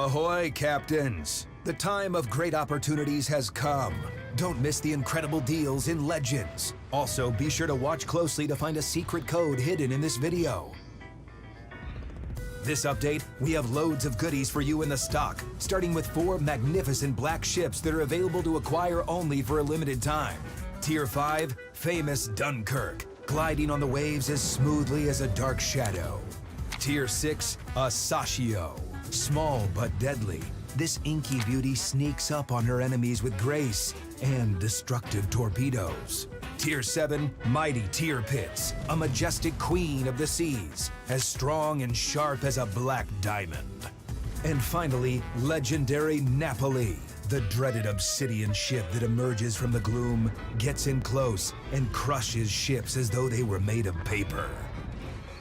Ahoy, captains! The time of great opportunities has come. Don't miss the incredible deals in Legends. Also, be sure to watch closely to find a secret code hidden in this video. This update, we have loads of goodies for you in the stock, starting with 4 magnificent black ships that are available to acquire only for a limited time. Tier 5, famous Dunkirk, gliding on the waves as smoothly as a dark shadow. Tier 6, a Sashio, small but deadly. This inky beauty sneaks up on her enemies with grace and destructive torpedoes. Tier 7, mighty Tier Pits, a majestic queen of the seas, as strong and sharp as a black diamond. And finally, legendary Napoli, the dreaded obsidian ship that emerges from the gloom, gets in close, and crushes ships as though they were made of paper.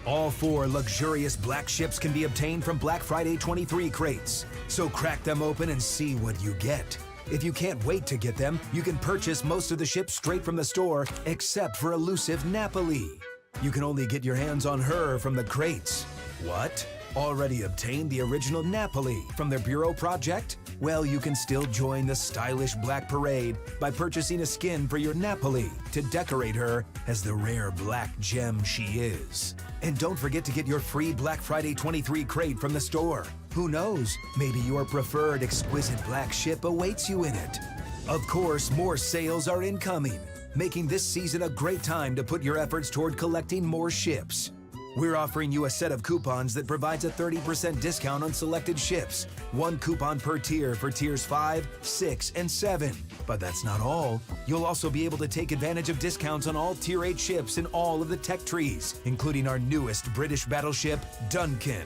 All 4 luxurious black ships can be obtained from Black Friday 23 crates, so crack them open and see what you get. If you can't wait to get them, you can purchase most of the ships straight from the store, except for elusive Napoli. You can only get your hands on her from the crates. What? Already obtained the original Napoli from their Bureau project? Well, you can still join the stylish Black Parade by purchasing a skin for your Napoli to decorate her as the rare black gem she is. And don't forget to get your free Black Friday 23 crate from the store. Who knows, maybe your preferred exquisite black ship awaits you in it. Of course, more sales are incoming, making this season a great time to put your efforts toward collecting more ships. We're offering you a set of coupons that provides a 30% discount on selected ships. 1 coupon per tier for tiers 5, 6, and 7. But that's not all. You'll also be able to take advantage of discounts on all tier 8 ships in all of the tech trees, including our newest British battleship, Duncan.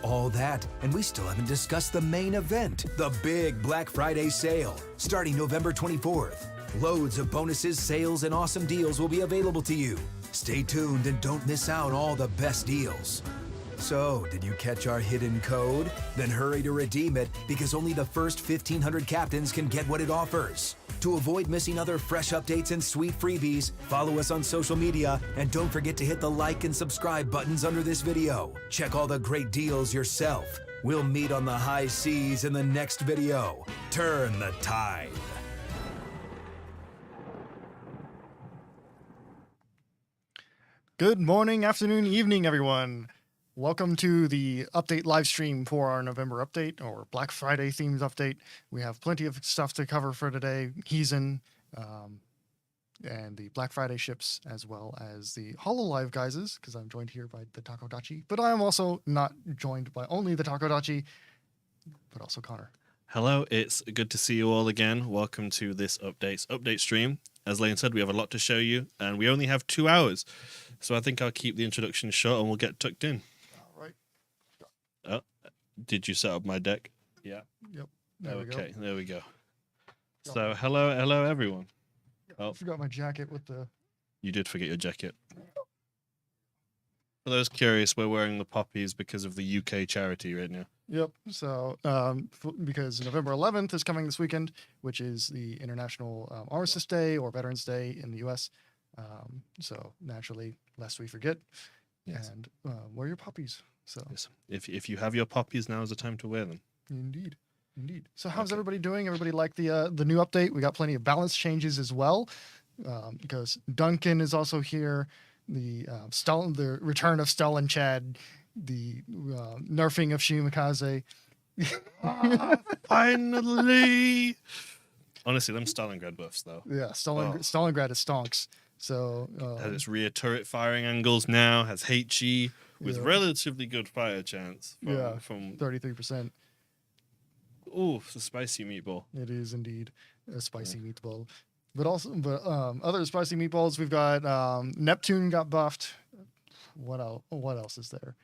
All that, and we still haven't discussed the main event, the big Black Friday sale, starting November 24th. Loads of bonuses, sales, and awesome deals will be available to you. Stay tuned and don't miss out all the best deals. So, did you catch our hidden code? Then hurry to redeem it, because only the first 1,500 captains can get what it offers. To avoid missing other fresh updates and sweet freebies, follow us on social media, and don't forget to hit the like and subscribe buttons under this video. Check all the great deals yourself. We'll meet on the high seas in the next video. Turn the tide. Good morning, afternoon, evening, everyone. Welcome to the update live stream for our November update or Black Friday themed update. We have plenty of stuff to cover for today. Hizen and the Black Friday ships, as well as the Hololive guises, because I'm joined here by the Takodachi. But I am also not joined by only the Takodachi, but also Connor. Hello, it's good to see you all again. Welcome to this update stream. As Lane said, we have a lot to show you, and we only have 2 hours. So I think I'll keep the introduction short and we'll get tucked in. All right. Oh, did you set up my deck? Yeah. Yep. There we go. Okay, there we go. So hello everyone. I forgot my jacket with the... You did forget your jacket. For those curious, we're wearing the poppies because of the UK charity right now. Yep. So, because November 11th is coming this weekend, which is the International Armistice Day or Veterans Day in the U.S. So naturally, lest we forget, yes. And wear your poppies. So yes. If you have your poppies, now is the time to wear them. Indeed. So how's everybody doing? Everybody like the new update? We got plenty of balance changes as well, because Duncan is also here. The return of Stalin Chad, the nerfing of Shimakaze. Finally! Honestly, them Stalingrad buffs, though. Yeah, Stalingrad is stonks. So has its rear turret firing angles now, has HE with relatively good fire chance. From 33%. Oh, it's a spicy meatball. It is indeed a spicy meatball. But other spicy meatballs, we've got Neptune got buffed. What else is there?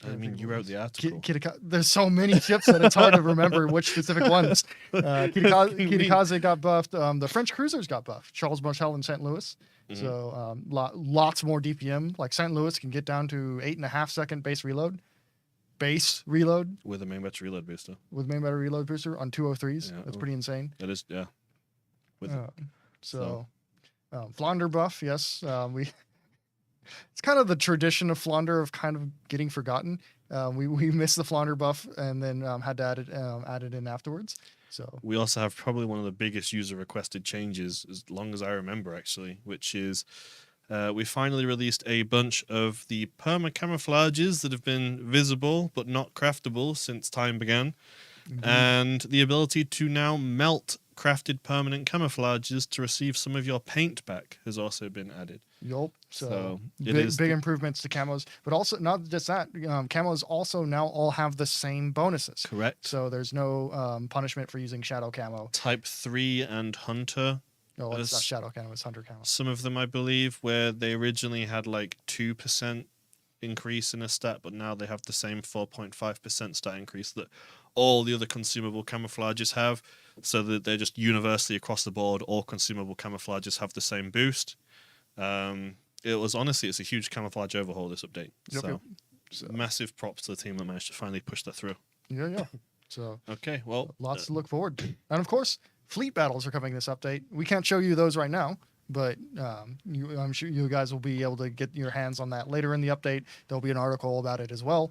I mean, you wrote the article. There's so many ships that it's hard to remember which specific ones. Kitakaze got buffed. The French cruisers got buffed. Charles Martel and St. Louis. Mm-hmm. So lots more DPM. Like St. Louis can get down to 8.5 second base reload. With a main battery reload booster. With main battery reload booster on 203s. Yeah, that's pretty insane. That is, yeah. Flounder buff, yes. It's kind of the tradition of Flounder of kind of getting forgotten. We missed the Flounder buff and then had to add it in afterwards. So We also have probably one of the biggest user requested changes, as long as I remember, actually, which is we finally released a bunch of the perma camouflages that have been visible but not craftable since time began, and the ability to now melt crafted permanent camouflages to receive some of your paint back has also been added. Yup. So it big improvements to camos, but also not just that. Camos also now all have the same bonuses. Correct. So there's no punishment for using shadow camo. Type 3 and Hunter. No, it's not shadow camo, it's hunter camo. Some of them, I believe, where they originally had like 2% increase in a stat, but now they have the same 4.5% stat increase that all the other consumable camouflages have, so that they're just universally across the board, all consumable camouflages have the same boost. It's a huge camouflage overhaul, this update. Yep. So massive props to the team that managed to finally push that through. Yeah. So okay, well, lots to look forward to. And of course, fleet battles are coming this update. We can't show you those right now, but I'm sure you guys will be able to get your hands on that later in the update. There'll be an article about it as well.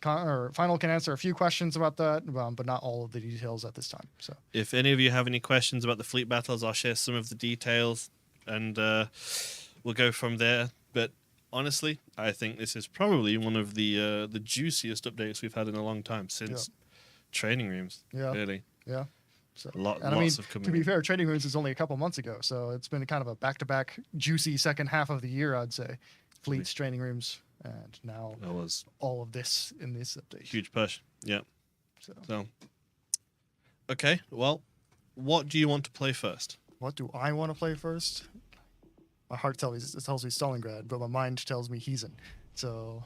Final can answer a few questions about that, but not all of the details at this time. So if any of you have any questions about the fleet battles, I'll share some of the details, and we'll go from there. But honestly, I think this is probably one of the juiciest updates we've had in a long time since training rooms. Yeah. Really. Yeah. So Lots of coming. To be fair, training rooms is only a couple months ago, so it's been kind of a back-to-back juicy second half of the year, I'd say. Fleets, training rooms, and now That was all of this in this update. huge push. Yeah. So okay. Well, what do you want to play first? what do I want to play first? My heart tells me Stalingrad, but my mind tells me Hizen. So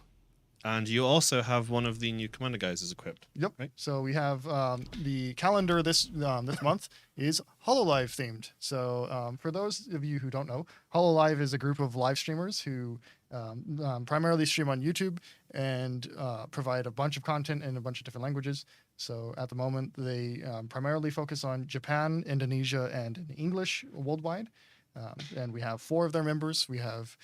And you also have one of the new commander guys equipped. yep. Right. So we have the calendar this month is Hololive themed. So for those of you who don't know, Hololive is a group of live streamers who primarily stream on YouTube and provide a bunch of content in a bunch of different languages. So at the moment, they primarily focus on Japan, Indonesia, and in English worldwide. And we have 4 of their members. We have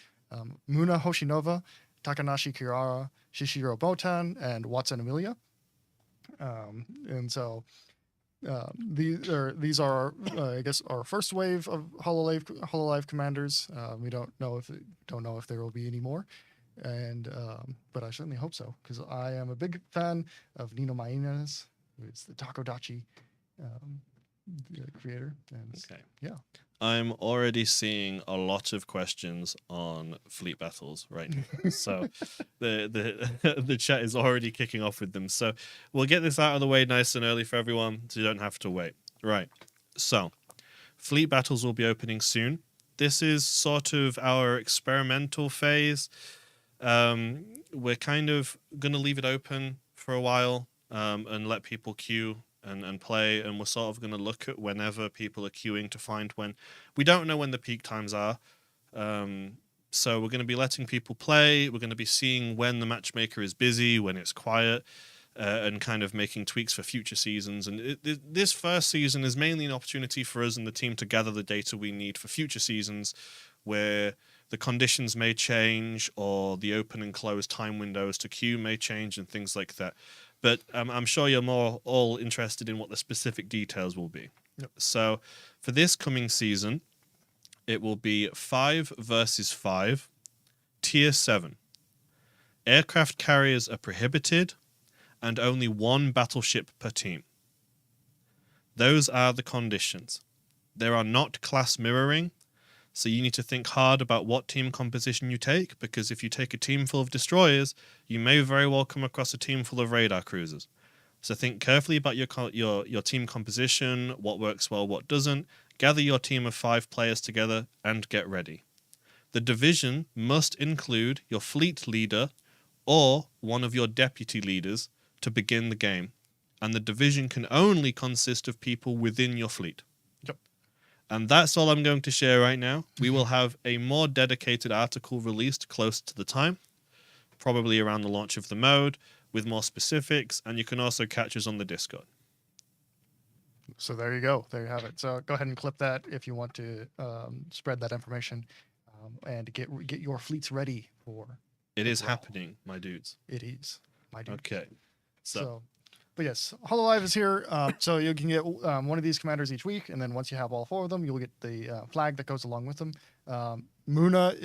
Muna Hoshinova, Takanashi Kirara, Shishiro Botan, and Watson Emilia. And so these are I guess our first wave of Hololive Commanders. We don't know if there will be any more, and but I certainly hope so, because I am a big fan of Nino Maina's, who is the Takodachi creator. And Okay. yeah. I'm already seeing a lot of questions on fleet battles right now. So the chat is already kicking off with them. So we'll get this out of the way nice and early for everyone, so you don't have to wait. Right. So fleet battles will be opening soon. This is sort of our experimental phase. We're kind of going to leave it open for a while and let people queue and play, and we're sort of going to look at whenever people are queuing to find when. We don't know when the peak times are, so we're going to be letting people play. We're going to be seeing when the matchmaker is busy, when it's quiet, and kind of making tweaks for future seasons. And this first season is mainly an opportunity for us and the team to gather the data we need for future seasons, where the conditions may change or the open and close time windows to queue may change and things like that. But I'm sure you're more all interested in what the specific details will be. Yep. So for this coming season, it will be 5 versus 5, Tier 7. Aircraft carriers are prohibited, and only 1 battleship per team. Those are the conditions. There are not class mirroring, so you need to think hard about what team composition you take, because if you take a team full of destroyers, you may very well come across a team full of radar cruisers. So think carefully about your team composition, what works well, what doesn't. Gather your team of 5 players together and get ready. The division must include your fleet leader or one of your deputy leaders to begin the game, and the division can only consist of people within your fleet. Yep. And that's all I'm going to share right now. We will have a more dedicated article released close to the time, probably around the launch of the mode, with more specifics, and you can also catch us on the Discord. So there you go. There you have it. So go ahead and clip that if you want to spread that information and get your fleets ready for. It is happening, my dudes. It is. my dude. Okay. So But yes, Hololive is here. So you can get one of these commanders each week, and then once you have all 4 of them, you'll get the flag that goes along with them. Muna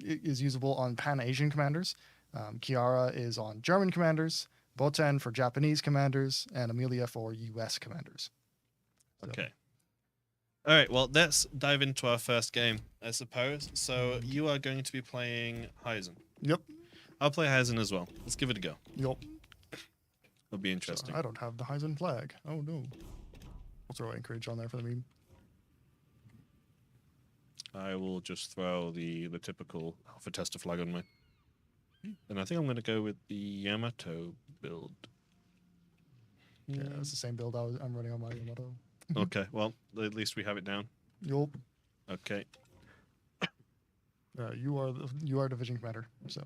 is usable on Pan-Asian commanders. Kiara is on German commanders. Boten for Japanese commanders, and Amelia for U.S. commanders. So. okay. All right. Well, let's dive into our first game, I suppose. So you are going to be playing Hizen. Yep. I'll play Hizen as well. Let's give it a go. Yep. It'll be interesting. So I don't have the Hizen flag. Oh no. I'll throw Anchorage on there for the meme. I will just throw the typical Alpha Tester flag on mine. And I think I'm going to go with the Yamato build. Yeah, it's the same build I'm running on my Yamato. Okay, well, at least we have it down. Yup. Okay. You are division commander. So.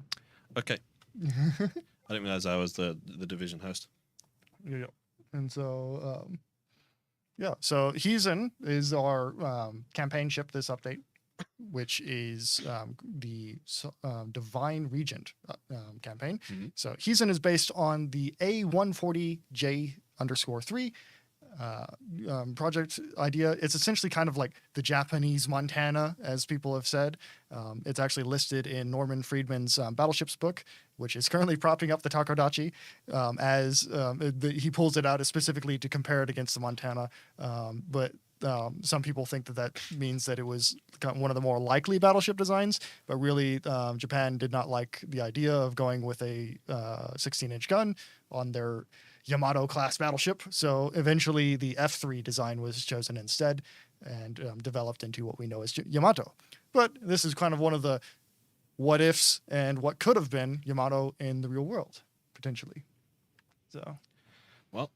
Okay. I didn't realize I was the division host. Yeah. And so, yeah. So Hizen is our campaign ship this update, which is the Divine Regent campaign. Mm-hmm. So Hizen is based on the A140J_3 project idea. It's essentially kind of like the Japanese Montana, as people have said. It's actually listed in Norman Friedman's Battleships book, which is currently propping up the Takodachi, he pulls it out specifically to compare it against the Montana. But some people think that means that it was one of the more likely battleship designs, but really Japan did not like the idea of going with a 16-inch gun on their Yamato class battleship. So eventually the F3 design was chosen instead and developed into what we know as Yamato. But this is kind of one of the what ifs and what could have been Yamato in the real world, potentially. So, well,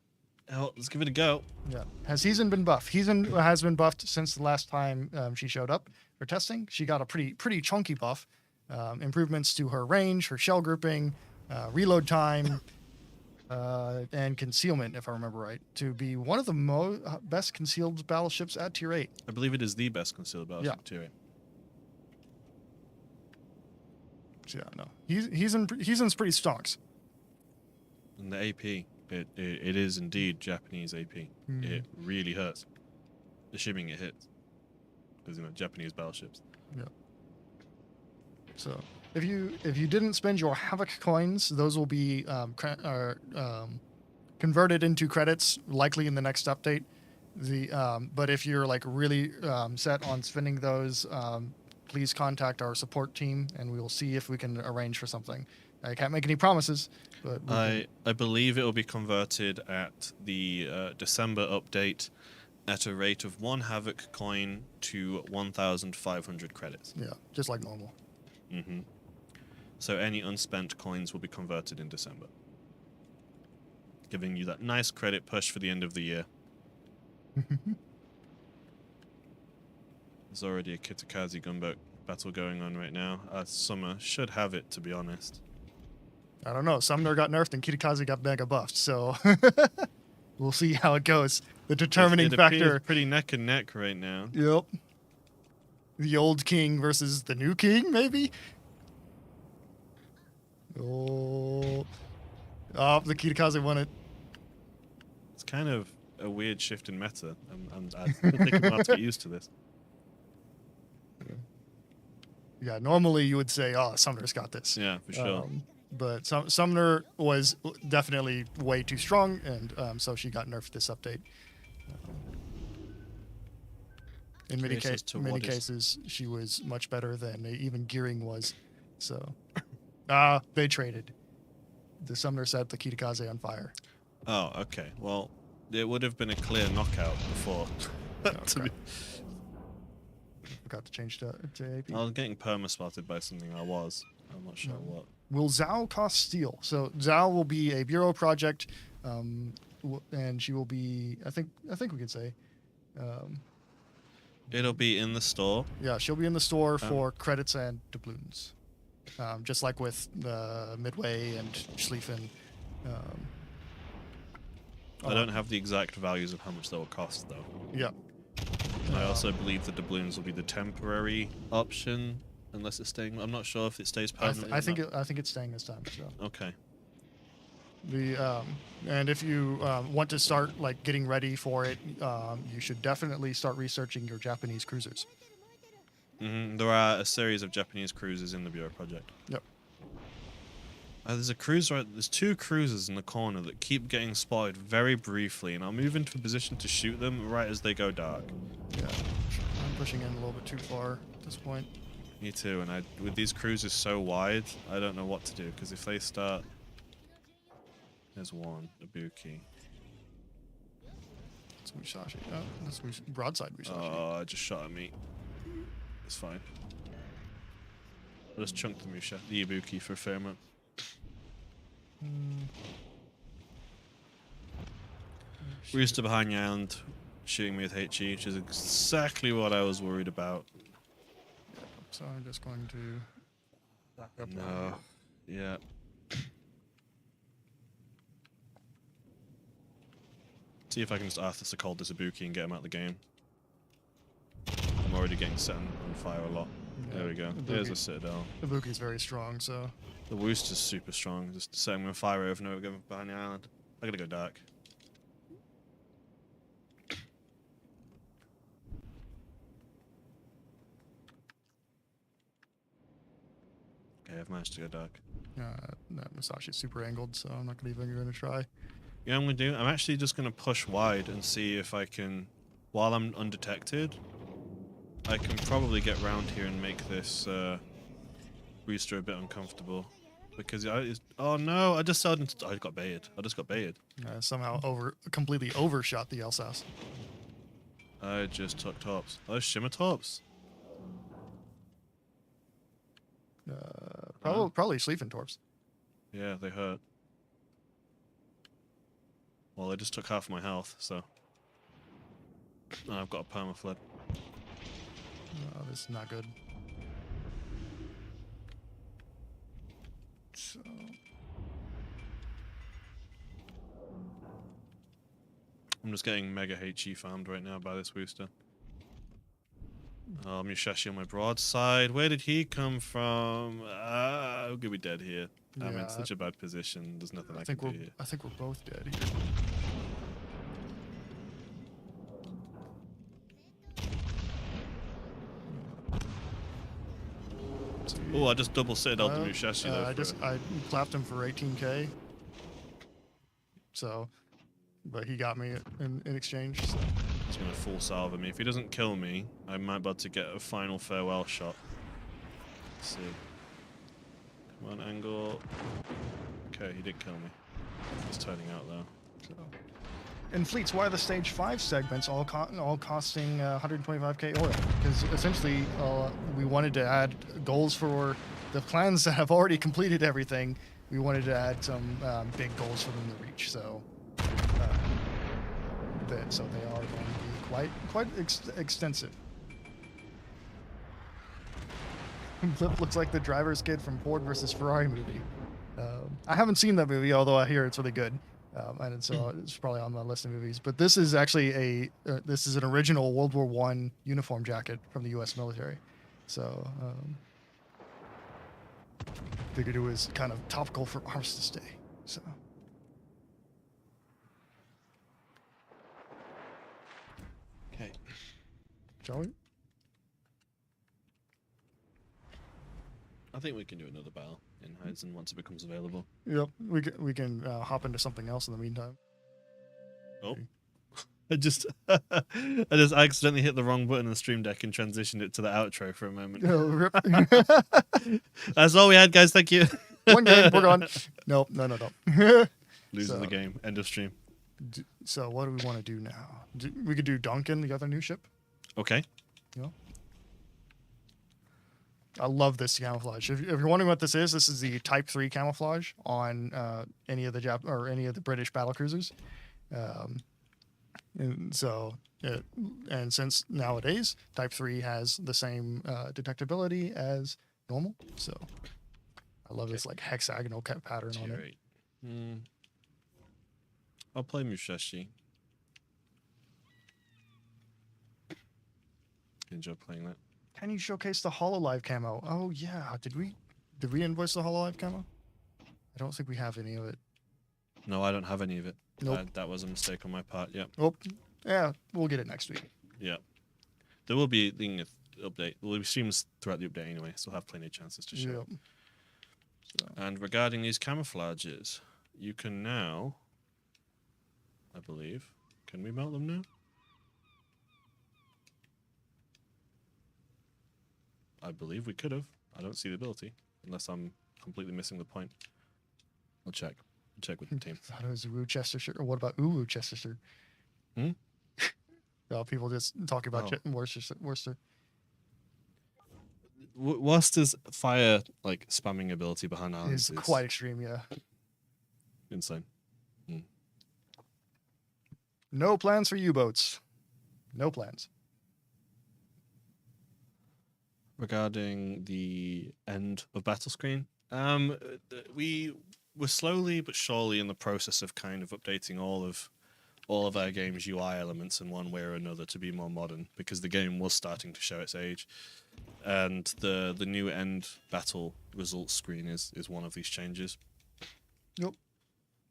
let's give it a go. Yeah. Has Hizen been buffed? Hizen has been buffed since the last time she showed up for testing. She got a pretty chunky buff. Improvements to her range, her shell grouping, reload time, and concealment, if I remember right, to be one of the best concealed battleships at Tier 8. I believe it is the best concealed battleship Tier 8. Yeah, no. Hizen's pretty stonks. And the AP, it is indeed Japanese AP. It really hurts. Assuming it hits. Because, Japanese battleships. Yeah. So, if you didn't spend your Havoc coins, those will be converted into credits, likely in the next update. But if you're really set on spending those, please contact our support team, and we will see if we can arrange for something. I can't make any promises, but I believe it will be converted at the December update at a rate of 1 Havoc coin to 1,500 credits. Yeah, just like normal. Mm-hmm. So any unspent coins will be converted in December, giving you that nice credit push for the end of the year. There's already a Kitakaze gunboat battle going on right now. Summer should have it, to be honest. I don't know. Sumner got nerfed and Kitakaze got mega buffed, so we'll see how it goes. The determining factor. Pretty neck and neck right now. Yep. The old king versus the new king, maybe? Oh, the Kitakaze won it. It's kind of a weird shift in meta. I think I'm going to have to get used to this. Yeah, normally you would say, oh, Sumner's got this. Yeah, for sure. But Sumner was definitely way too strong, and so she got nerfed this update. In many cases, she was much better than even Gearing was. So, they traded. The Sumner set the Kitakaze on fire. Oh, okay. Well, it would have been a clear knockout before. Forgot to change to AP. I was getting perma-spotted by something I'm not sure what. Will Zhao cost steel? So Zhao will be a bureau project, and she will be, I think we could say. It'll be in the store. Yeah, she'll be in the store for credits and doubloons. Just like with the Midway and Schlieffen. I don't have the exact values of how much they will cost, though. Yeah. I also believe the doubloons will be the temporary option, unless it's staying. I'm not sure if it stays permanently. I think it's staying this time. So. Okay. And if you want to start like getting ready for it, you should definitely start researching your Japanese cruisers. There are a series of Japanese cruisers in the Bureau project. Yep. There's a cruiser. There's two cruisers in the corner that keep getting spotted very briefly, and I'll move into a position to shoot them right as they go dark. Yeah, I'm pushing in a little bit too far at this point. Me too. And with these cruisers so wide, I don't know what to do because if they start, there's one Ibuki. That's Musashi. Oh, that's broadside Musashi. Oh, it just shot at me. It's fine. I'll just chunk the Ibuki for a fair amount. Rooster behind the island, shooting me with HE, which is exactly what I was worried about. Yeah, so I'm just going to back up. No. Yeah. See if I can just Arthur Sokold this Ibuki and get him out of the game. I'm already getting set on fire a lot. Yeah, There we go. There's a Citadel. Ibuki's very strong, so. The Worcester's super strong. Just setting him on fire over and over again behind the island. I gotta go dark. Okay, I've managed to go dark. That Musashi's super angled, so I'm not even going to try. You know what I'm gonna do? I'm actually just gonna push wide and see if I can, while I'm undetected, I can probably get round here and make this Rooster a bit uncomfortable. Because oh no, I just got baited. I just got baited. Somehow completely overshot the Alsace. I just took tops. Those shimmer tops. Probably Schlieffen torps. Yeah, they hurt. Well, they just took half my health, so. And I've got a perma flood. Oh, this is not good. So. I'm just getting mega HE farmed right now by this Rooster. Oh, Musashi on my broadside. Where did he come from? I'm gonna be dead here. I'm in such a bad position. There's nothing I can do here. I think we're both dead here. Oh, I just double Citadel to Musashi though. I clapped him for 18k. So, but he got me in exchange. So. He's gonna full salve me. If he doesn't kill me, I might be able to get a final farewell shot. Let's see. Come on, angle. Okay, he did kill me. He's turning out though. So. And fleets, why are the stage 5 segments all costing 125k oil? Because essentially, we wanted to add goals for the clans that have already completed everything. We wanted to add some big goals for them to reach. So, they are going to be quite extensive. Flip looks like the driver's kid from Ford versus Ferrari movie. I haven't seen that movie, although I hear it's really good. And so it's probably on my list of movies. But this is actually this is an original World War I uniform jacket from the U.S. military. So figured it was kind of topical for Armistice Day. So. Okay. Shall we? I think we can do another battle in Hizen once it becomes available. Yep, we can hop into something else in the meantime. Oh, I just accidentally hit the wrong button on the stream deck and transitioned it to the outro for a moment. Oh, rip. That's all we had, guys. Thank you. One game, we're gone. Nope, no. Losing the game. End of stream. So what do we want to do now? We could do Duncan, the other new ship. Okay. Yeah. I love this camouflage. If you're wondering what this is the Type 3 camouflage on any of the British battle cruisers. And since nowadays Type 3 has the same detectability as normal, so I love this like hexagonal pattern on it. I'll play Musashi. Enjoy playing that. Can you showcase the Hololive camo? Oh yeah, did we invoice the Hololive camo? I don't think we have any of it. No, I don't have any of it. Nope. That was a mistake on my part. Yep. Oh, yeah, we'll get it next week. Yep. There will be the update. There will be streams throughout the update anyway, so we'll have plenty of chances to show. Yep. So. And regarding these camouflages, you can now, I believe, can we melt them now? I believe we could have. I don't see the ability, unless I'm completely missing the point. I'll check. I'll check with the team. I thought it was a Worcestershire. Or what about Worcestershire? Hmm? No, people just talking about Worcester. Worcester's fire like spamming ability behind islands Is quite extreme, yeah. insane. No plans for U-boats. No plans. Regarding the end of battle screen, we were slowly but surely in the process of kind of updating all of our game's UI elements in one way or another to be more modern, because the game was starting to show its age, and the new end battle results screen is one of these changes. Yep.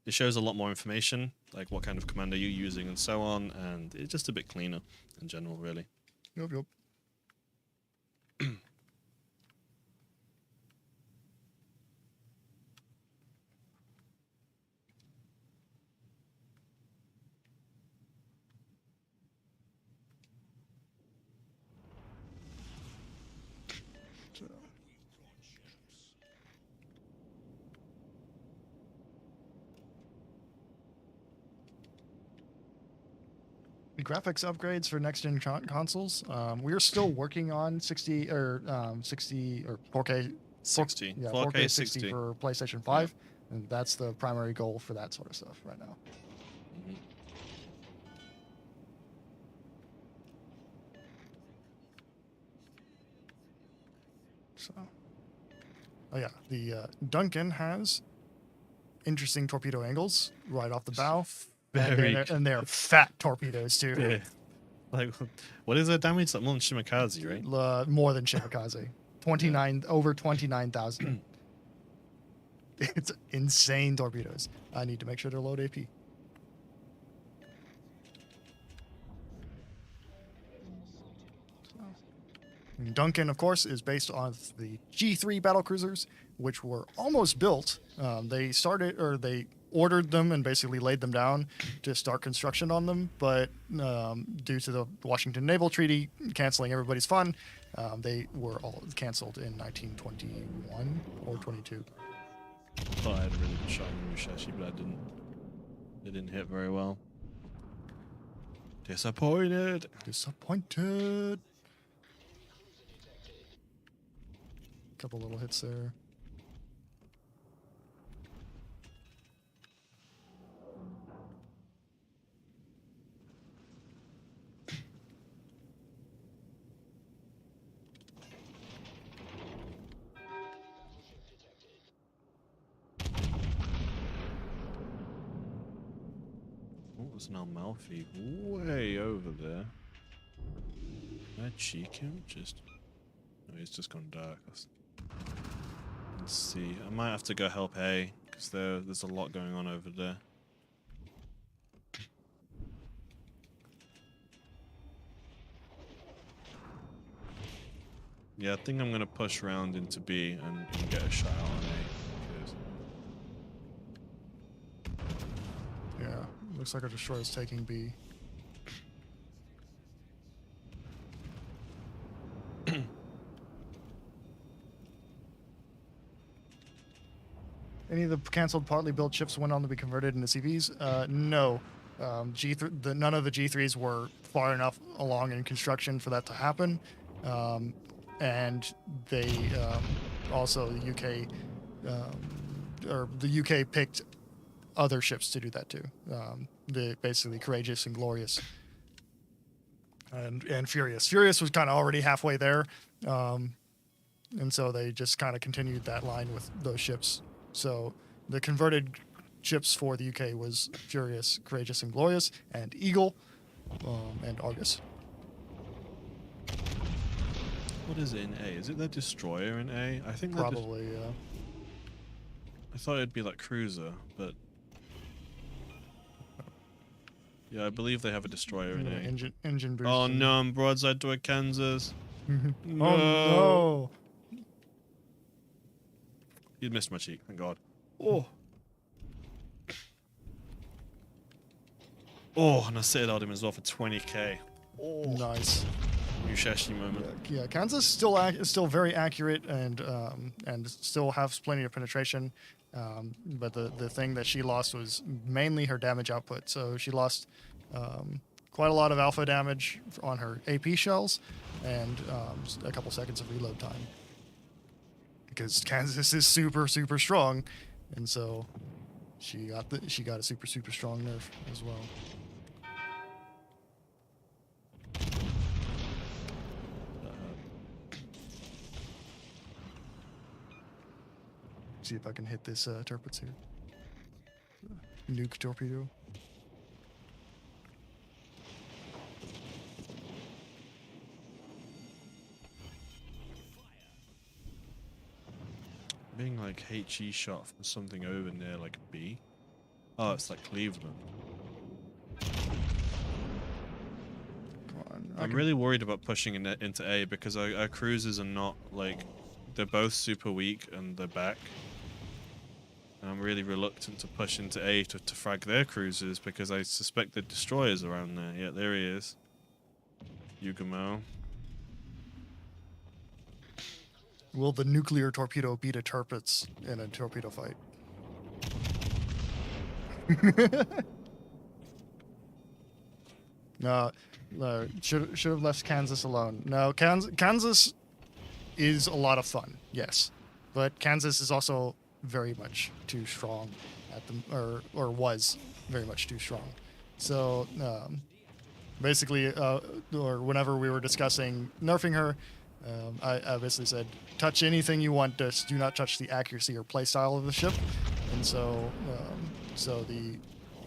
It shows a lot more information, like what kind of commander you're using and so on, and it's just a bit cleaner in general, really. Yep. The graphics upgrades for next gen consoles. We are still working on 60 or 4K 60. Yeah, 4K 60 for PlayStation 5, and that's the primary goal for that sort of stuff right now. Mhm. So, oh yeah, the Duncan has interesting torpedo angles right off the bow. And they're fat torpedoes too. Yeah. Like, what is their damage? Like more than Shimakaze, right? More than Shimakaze. Over 29,000. It's insane torpedoes. I need to make sure they're low AP. Duncan, of course, is based on the G3 battlecruisers, which were almost built. They ordered them and basically laid them down to start construction on them, but due to the Washington Naval Treaty canceling everybody's fun, they were all canceled in 1921 or 22. I thought I had a really good shot on Mushashi, but I didn't. It didn't hit very well. Disappointed. Couple little hits there. Oh, there's an Amalfi way over there. Can I cheek him? Just. No, he's just gone dark. Let's see. I might have to go help A, because there's a lot going on over there. Yeah, I think I'm going to push around into B and get a shot on A. Yeah, looks like our destroyer's taking B. Any of the canceled partly built ships went on to be converted into CVs? No. None of the G3s were far enough along in construction for that to happen. And they also the UK picked other ships to do that too. Basically Courageous and Glorious and Furious. Furious was kind of already halfway there, and so they just kind of continued that line with those ships. So the converted ships for the UK was Furious, Courageous, and Glorious, and Eagle, and Argus. What is it in A? Is it the destroyer in A? I think Probably, yeah. I thought it'd be like cruiser, but Yeah, I believe they have a destroyer in A. Engine boost. Oh no, I'm broadside to a Kansas. No. Oh no! You missed my cheek, thank God. Oh. Oh, and I citadelled him as well for 20k. Oh. Nice. Mushashi moment. Yeah, Kansas is still very accurate and still has plenty of penetration. But the thing that she lost was mainly her damage output. So she lost quite a lot of alpha damage on her AP shells and a couple seconds of reload time. Because Kansas is super strong, and so she got a super strong nerf as well. See if I can hit this turrets here. Nuke torpedo. Being like HE shot from something over near like B. Oh, it's like Cleveland. Come on. I'm really worried about pushing into A because our cruisers are not like, they're both super weak and they're back. And I'm really reluctant to push into A to frag their cruisers because I suspect the destroyer's around there. Yeah, there he is. Camo. Will the nuclear torpedo beat a turrets in a torpedo fight? No, should have left Kansas alone. No, Kansas is a lot of fun, yes, but Kansas is also very much too strong at the or was very much too strong. So basically, or whenever we were discussing nerfing her, I basically said, touch anything you want, just do not touch the accuracy or playstyle of the ship. And so, so the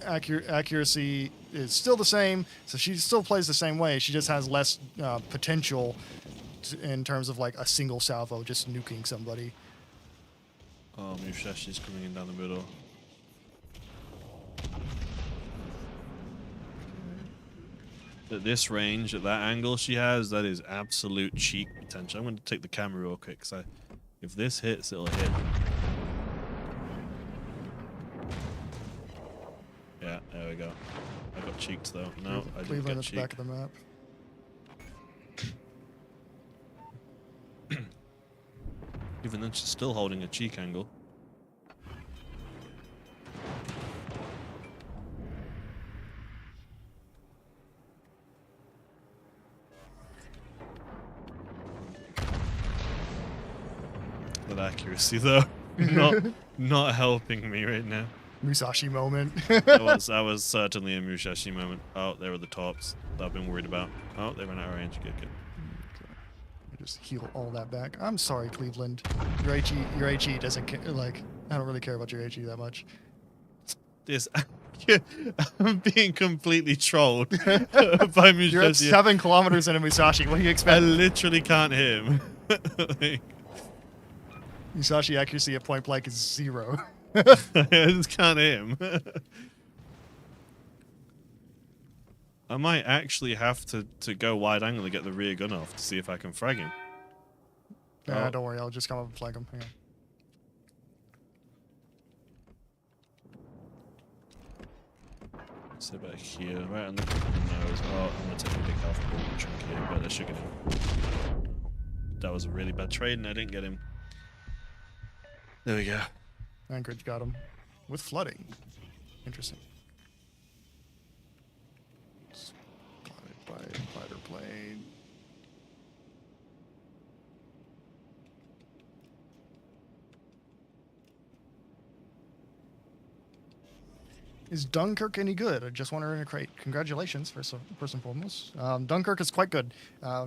accuracy is still the same, so she still plays the same way. She just has less potential in terms of like a single salvo just nuking somebody. Oh, Mushashi's coming in down the middle. At this range, at that angle she has, that is absolute cheek potential. I'm going to take the camera real quick, because if this hits, it'll hit. Yeah, there we go. I got cheeked though. No, I didn't get at the back of the map. Even then, she's still holding a cheek angle. That accuracy though, not helping me right now. Musashi moment. that was certainly a Musashi moment. Oh, there were the tops that I've been worried about. Oh, they went out of range. Good. Just heal all that back. I'm sorry, Cleveland. Your HE doesn't care. Like, I don't really care about your HE that much. This, I'm being completely trolled by Musashi. You're at 7 kilometers into Musashi. What do you expect? I literally can't hit him. Like, Musashi accuracy at point blank is 0. I just can't hit him. I might actually have to go wide angle to get the rear gun off to see if I can frag him. Nah, don't worry. I'll just come up and flank him. Hang on. So back here, right on the nose. Oh, I'm gonna take a big half ball chunk here, but I should get him. That was a really bad trade, and I didn't get him. There we go. Anchorage got him with flooding. Interesting. Spotted by fighter plane. Is Dunkirk any good? I just want her in a crate. Congratulations, first and foremost. Dunkirk is quite good.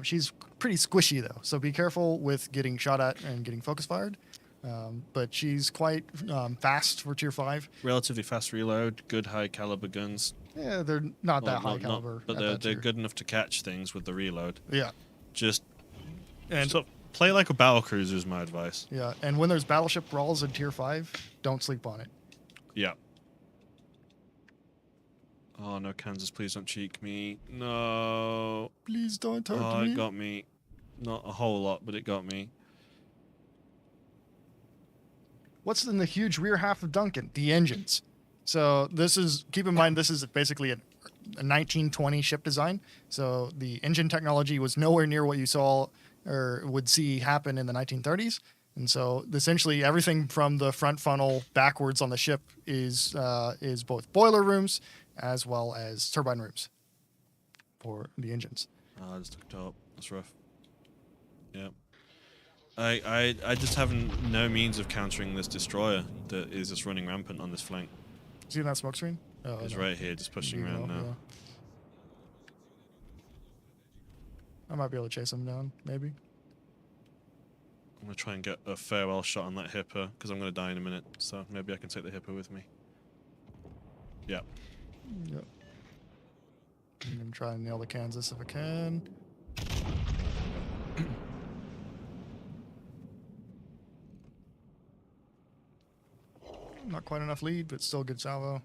She's pretty squishy, though, so be careful with getting shot at and getting focus fired. But she's quite fast for tier 5. Relatively fast reload, good high caliber guns. Yeah, they're not that high caliber. But they're good enough to catch things with the reload. Yeah. Just play like a battle cruiser is my advice. Yeah, and when there's battleship brawls in tier 5, don't sleep on it. Yeah. Oh no, Kansas, please don't cheek me. No. Please don't hurt Oh, me. it got me. Not a whole lot, but it got me. What's in the huge rear half of Duncan? The engines. So this is, keep in mind, this is basically a 1920 ship design. So the engine technology was nowhere near what you saw or would see happen in the 1930s. And so essentially everything from the front funnel backwards on the ship is both boiler rooms as well as turbine rooms for the engines. Oh, I just took top. That's rough. Yeah. I just have no means of countering this destroyer that is just running rampant on this flank. See that smoke screen? Oh, It's no. right here, just pushing around now. Yeah. I might be able to chase him down, maybe. I'm going to try and get a farewell shot on that hipper, because I'm going to die in a minute, so maybe I can take the hipper with me. Yeah. Yep. I'm gonna try and nail the Kansas if I can. Not quite enough lead, but still good salvo.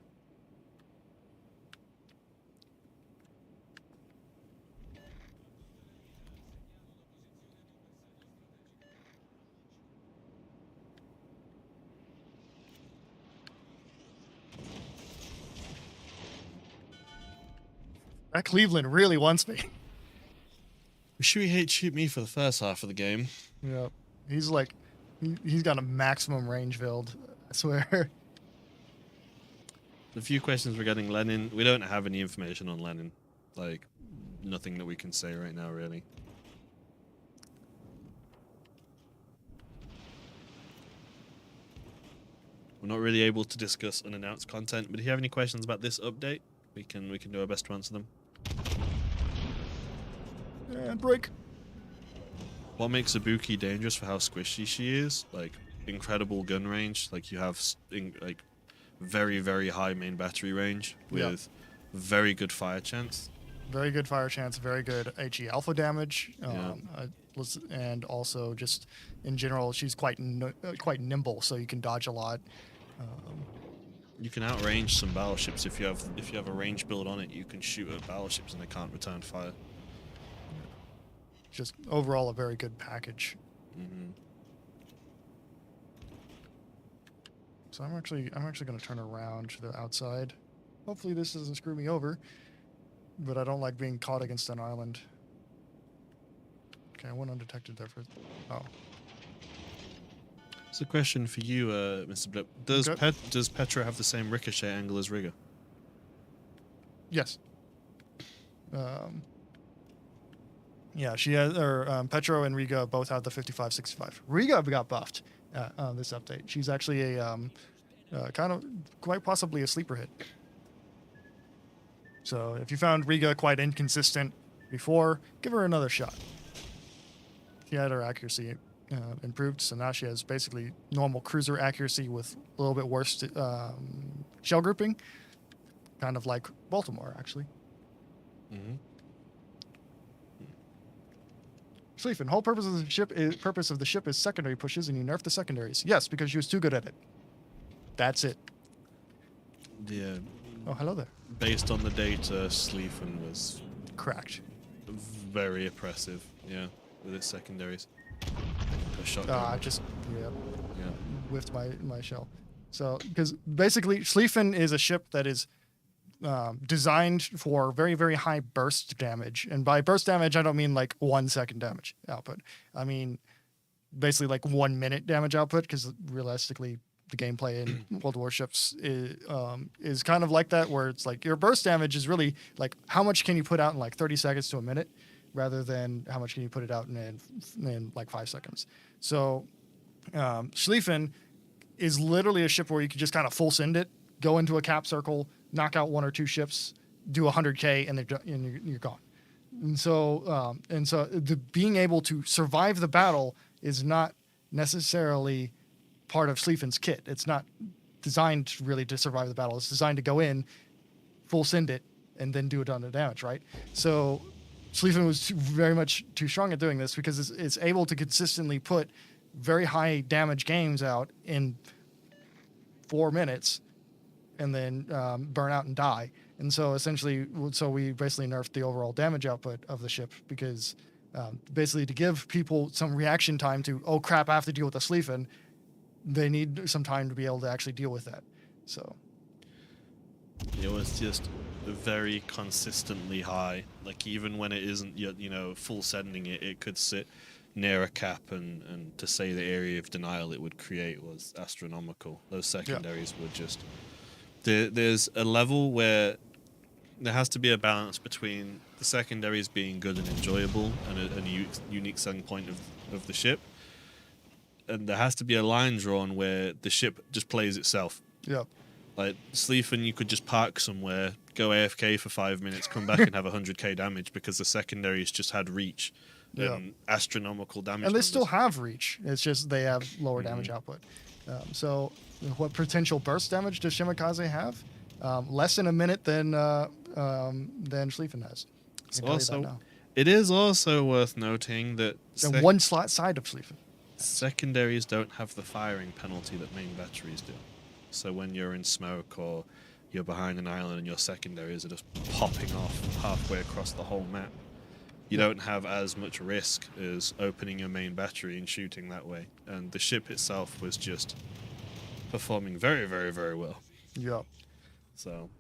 That Cleveland really wants me. Shoot me for the first half of the game. Yep. He's like, he's got a maximum range build, I swear. The few questions regarding Lenin, we don't have any information on Lenin. Like, nothing that we can say right now, really. We're not really able to discuss unannounced content, but if you have any questions about this update, we can do our best to answer them. And break. What makes Ibuki dangerous for how squishy she is? Like, incredible gun range. Like, you have like very, very high main battery range with very good fire chance. Very good fire chance, very good HE alpha damage, and also just in general, she's quite nimble, so you can dodge a lot. You can outrange some battleships if you have a range build on it. You can shoot at battleships and they can't return fire. Just overall a very good package. Mm-hmm. So I'm actually going to turn around to the outside. Hopefully this doesn't screw me over, but I don't like being caught against an island. Okay, I went undetected there for. Oh. It's a question for you, Mr. Blip. Does Petra have the same ricochet angle as Riga? Yes. Yeah, she has. Petro and Riga both have the 55-65. Riga got buffed on this update. She's actually a kind of quite possibly a sleeper hit. So if you found Riga quite inconsistent before, give her another shot. She had her accuracy improved, so now she has basically normal cruiser accuracy with a little bit worse shell grouping, kind of like Baltimore, actually. Mm-hmm. Schlieffen, whole purpose of the ship is secondary pushes, and you nerf the secondaries. Yes, because she was too good at it. That's it. Yeah. Oh, hello there. Based on the data, Schlieffen was Cracked. very oppressive. Yeah, with its secondaries. A shotgun. I just Yeah. whiffed my shell. So because basically Schlieffen is a ship that is designed for very, very high burst damage. And by burst damage, I don't mean like 1 second damage output. I mean basically like 1 minute damage output, because realistically the gameplay in World Warships is kind of like that, where it's like your burst damage is really like how much can you put out in like 30 seconds to a minute, rather than how much can you put it out in like 5 seconds. So Schlieffen is literally a ship where you can just kind of full send it, go into a cap circle, knock out 1 or 2 ships, do 100K, and you're gone. And so being able to survive the battle is not necessarily part of Schlieffen's kit. It's not designed really to survive the battle. It's designed to go in, full send it, and then do a ton of damage, right? So Schlieffen was very much too strong at doing this, because it's able to consistently put very high damage games out in 4 minutes and then burn out and die. And so essentially, so we basically nerfed the overall damage output of the ship because basically to give people some reaction time to, oh crap, I have to deal with the Schlieffen, they need some time to be able to actually deal with that. So it was just very consistently high. Like even when it isn't yet, full sending it, it could sit near a cap, and to say the area of denial it would create was astronomical. Those secondaries were just there's a level where there has to be a balance between the secondaries being good and enjoyable and a unique selling point of the ship, and there has to be a line drawn where the ship just plays itself. Yep. Like Schlieffen, you could just park somewhere, go AFK for 5 minutes, come back and have 100k damage because the secondaries just had reach and astronomical damage. And they still have reach. It's just they have lower damage output. So what potential burst damage does Shimakaze have? Less than a minute than Schlieffen has. It is also worth noting that and one side of Schlieffen. Secondaries don't have the firing penalty that main batteries do. So when you're in smoke or you're behind an island and your secondaries are just popping off halfway across the whole map, you don't have as much risk as opening your main battery and shooting that way. And the ship itself was just performing very, very, very well. Yep. So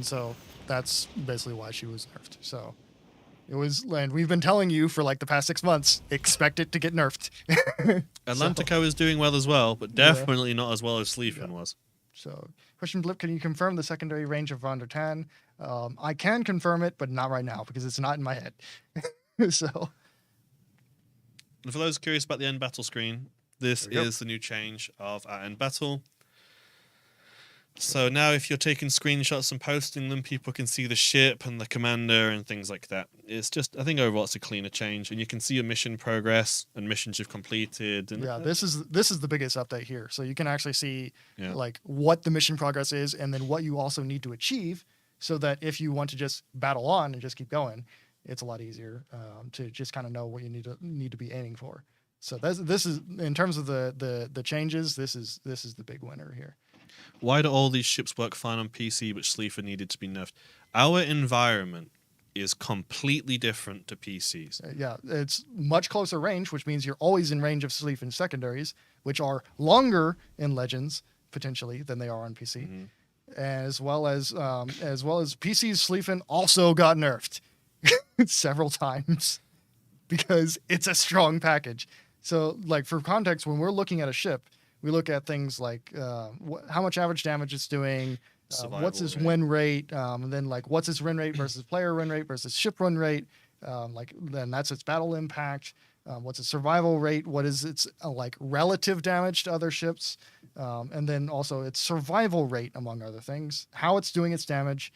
so that's basically why she was nerfed. So it was, and we've been telling you for like the past 6 months, expect it to get nerfed. Atlantico is doing well as well, but definitely not as well as Schlieffen was. So, question Blip, can you confirm the secondary range of Von der Tan? I can confirm it, but not right now because it's not in my head. So, and for those curious about the end battle screen, this is the new change of our end battle. So now if you're taking screenshots and posting them, people can see the ship and the commander and things like that. It's just, I think overall it's a cleaner change, and you can see your mission progress and missions you've completed. And this is the biggest update here. So you can actually see like what the mission progress is, and then what you also need to achieve, so that if you want to just battle on and just keep going, it's a lot easier to just kind of know what you need to be aiming for. So this is in terms of the changes. This is the big winner here. Why do all these ships work fine on PC, but Schlieffen needed to be nerfed? Our environment is completely different to PCs. It's much closer range, which means you're always in range of Schlieffen secondaries, which are longer in Legends potentially than they are on PC, as well as PC's Schlieffen also got nerfed several times because it's a strong package. So, like for context, when we're looking at a ship, we look at things like how much average damage it's doing, what's its win rate, and then like what's its win rate versus player win rate versus ship win rate, then that's its battle impact, what's its survival rate, what is its like relative damage to other ships, and then also its survival rate, among other things, how it's doing its damage.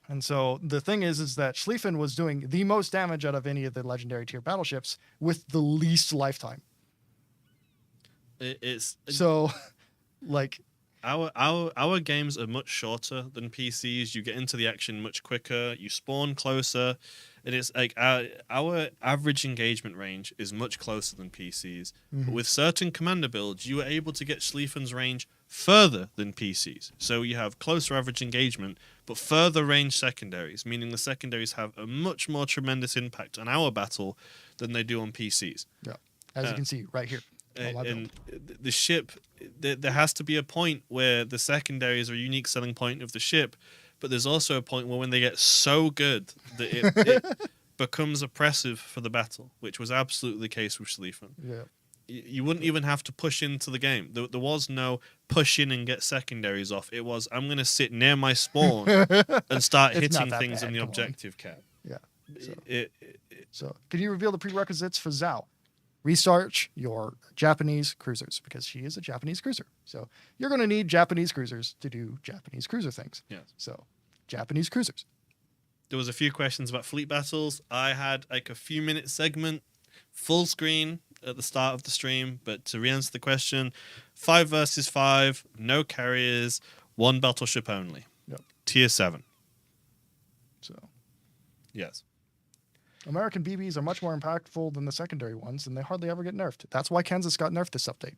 And so the thing is that Schlieffen was doing the most damage out of any of the legendary tier battleships with the least lifetime. So, like, our games are much shorter than PCs. You get into the action much quicker. You spawn closer, and it's like our average engagement range is much closer than PCs. But with certain commander builds, you are able to get Schlieffen's range further than PCs. So you have closer average engagement, but further range secondaries, meaning the secondaries have a much more tremendous impact on our battle than they do on PCs. Yeah, as you can see right here. And the ship, there has to be a point where the secondaries are a unique selling point of the ship, but there's also a point where when they get so good that it becomes oppressive for the battle, which was absolutely the case with Schlieffen. Yeah. You wouldn't even have to push into the game. There was no push in and get secondaries off. It was, I'm going to sit near my spawn and start hitting things in the objective cap. Yeah. So, can you reveal the prerequisites for Zhao? Research your Japanese cruisers, because she is a Japanese cruiser. So you're going to need Japanese cruisers to do Japanese cruiser things. Yes. So Japanese cruisers. There was a few questions about fleet battles. I had like a few minute segment, full screen at the start of the stream. But to re-answer the question, 5 versus 5, no carriers, 1 battleship only. Yep. Tier 7. So. Yes. American BBs are much more impactful than the secondary ones, and they hardly ever get nerfed. That's why Kansas got nerfed this update.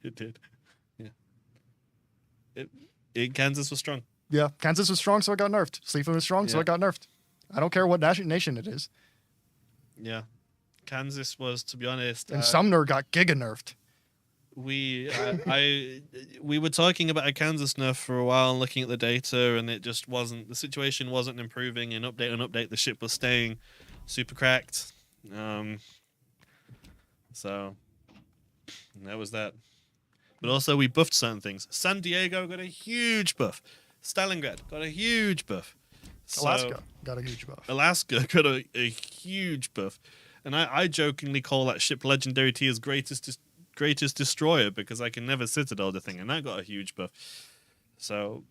It did. Kansas was strong. Yeah, Kansas was strong, so it got nerfed. Schlieffen was strong, so Yeah. it got nerfed. I don't care what nation it is. Yeah, Kansas was, to be honest. And Sumner got giga nerfed. We were talking about a Kansas nerf for a while, looking at the data, and it just wasn't. The situation wasn't improving. And update on update, the ship was staying super cracked. So that was that. But also, we buffed certain things. San Diego got a huge buff. Stalingrad got a huge buff. Alaska got a huge buff. Alaska got a huge buff. And I jokingly call that ship legendary tier's greatest destroyer because I can never citadel the thing, and that got a huge buff. So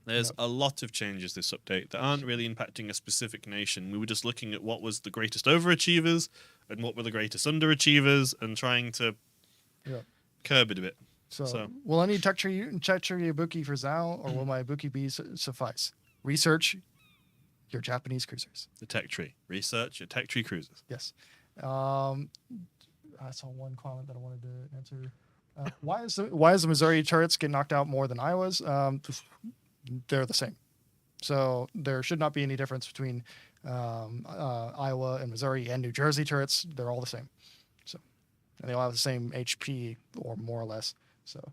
there's a lot of changes this update that aren't really impacting a specific nation. We were just looking at what was the greatest overachievers and what were the greatest underachievers and trying to curb it a bit. So will I need Tetri Ibuki for Zao, or will my Ibuki be suffice? Research your Japanese cruisers. The tech tree. Research your tech tree cruisers. Yes. I saw one comment that I wanted to answer. Why is the Missouri turrets get knocked out more than Iowa's? They're the same. So there should not be any difference between Iowa and Missouri and New Jersey turrets. They're all the same. So, and they all have the same HP, or more or less. So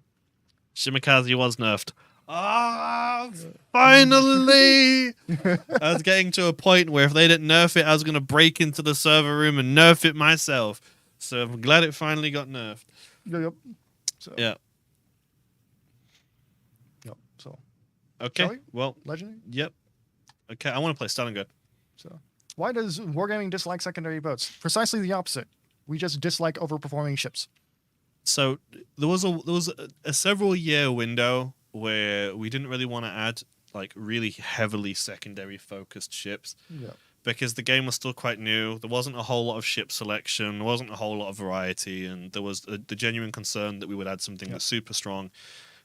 Shimikaze was nerfed. Ah, finally! I was getting to a point where if they didn't nerf it, I was going to break into the server room and nerf it myself. So I'm glad it finally got nerfed. Yep. So, Yeah. Yep. So Okay. Well, legendary. yep. Okay, I want to play Stalingrad. So why does Wargaming dislike secondary boats? Precisely the opposite. We just dislike overperforming ships. So there was a several year window where we didn't really want to add like really heavily secondary focused ships. Yeah. Because the game was still quite new. There wasn't a whole lot of ship selection. There wasn't a whole lot of variety. And there was the genuine concern that we would add something that's super strong.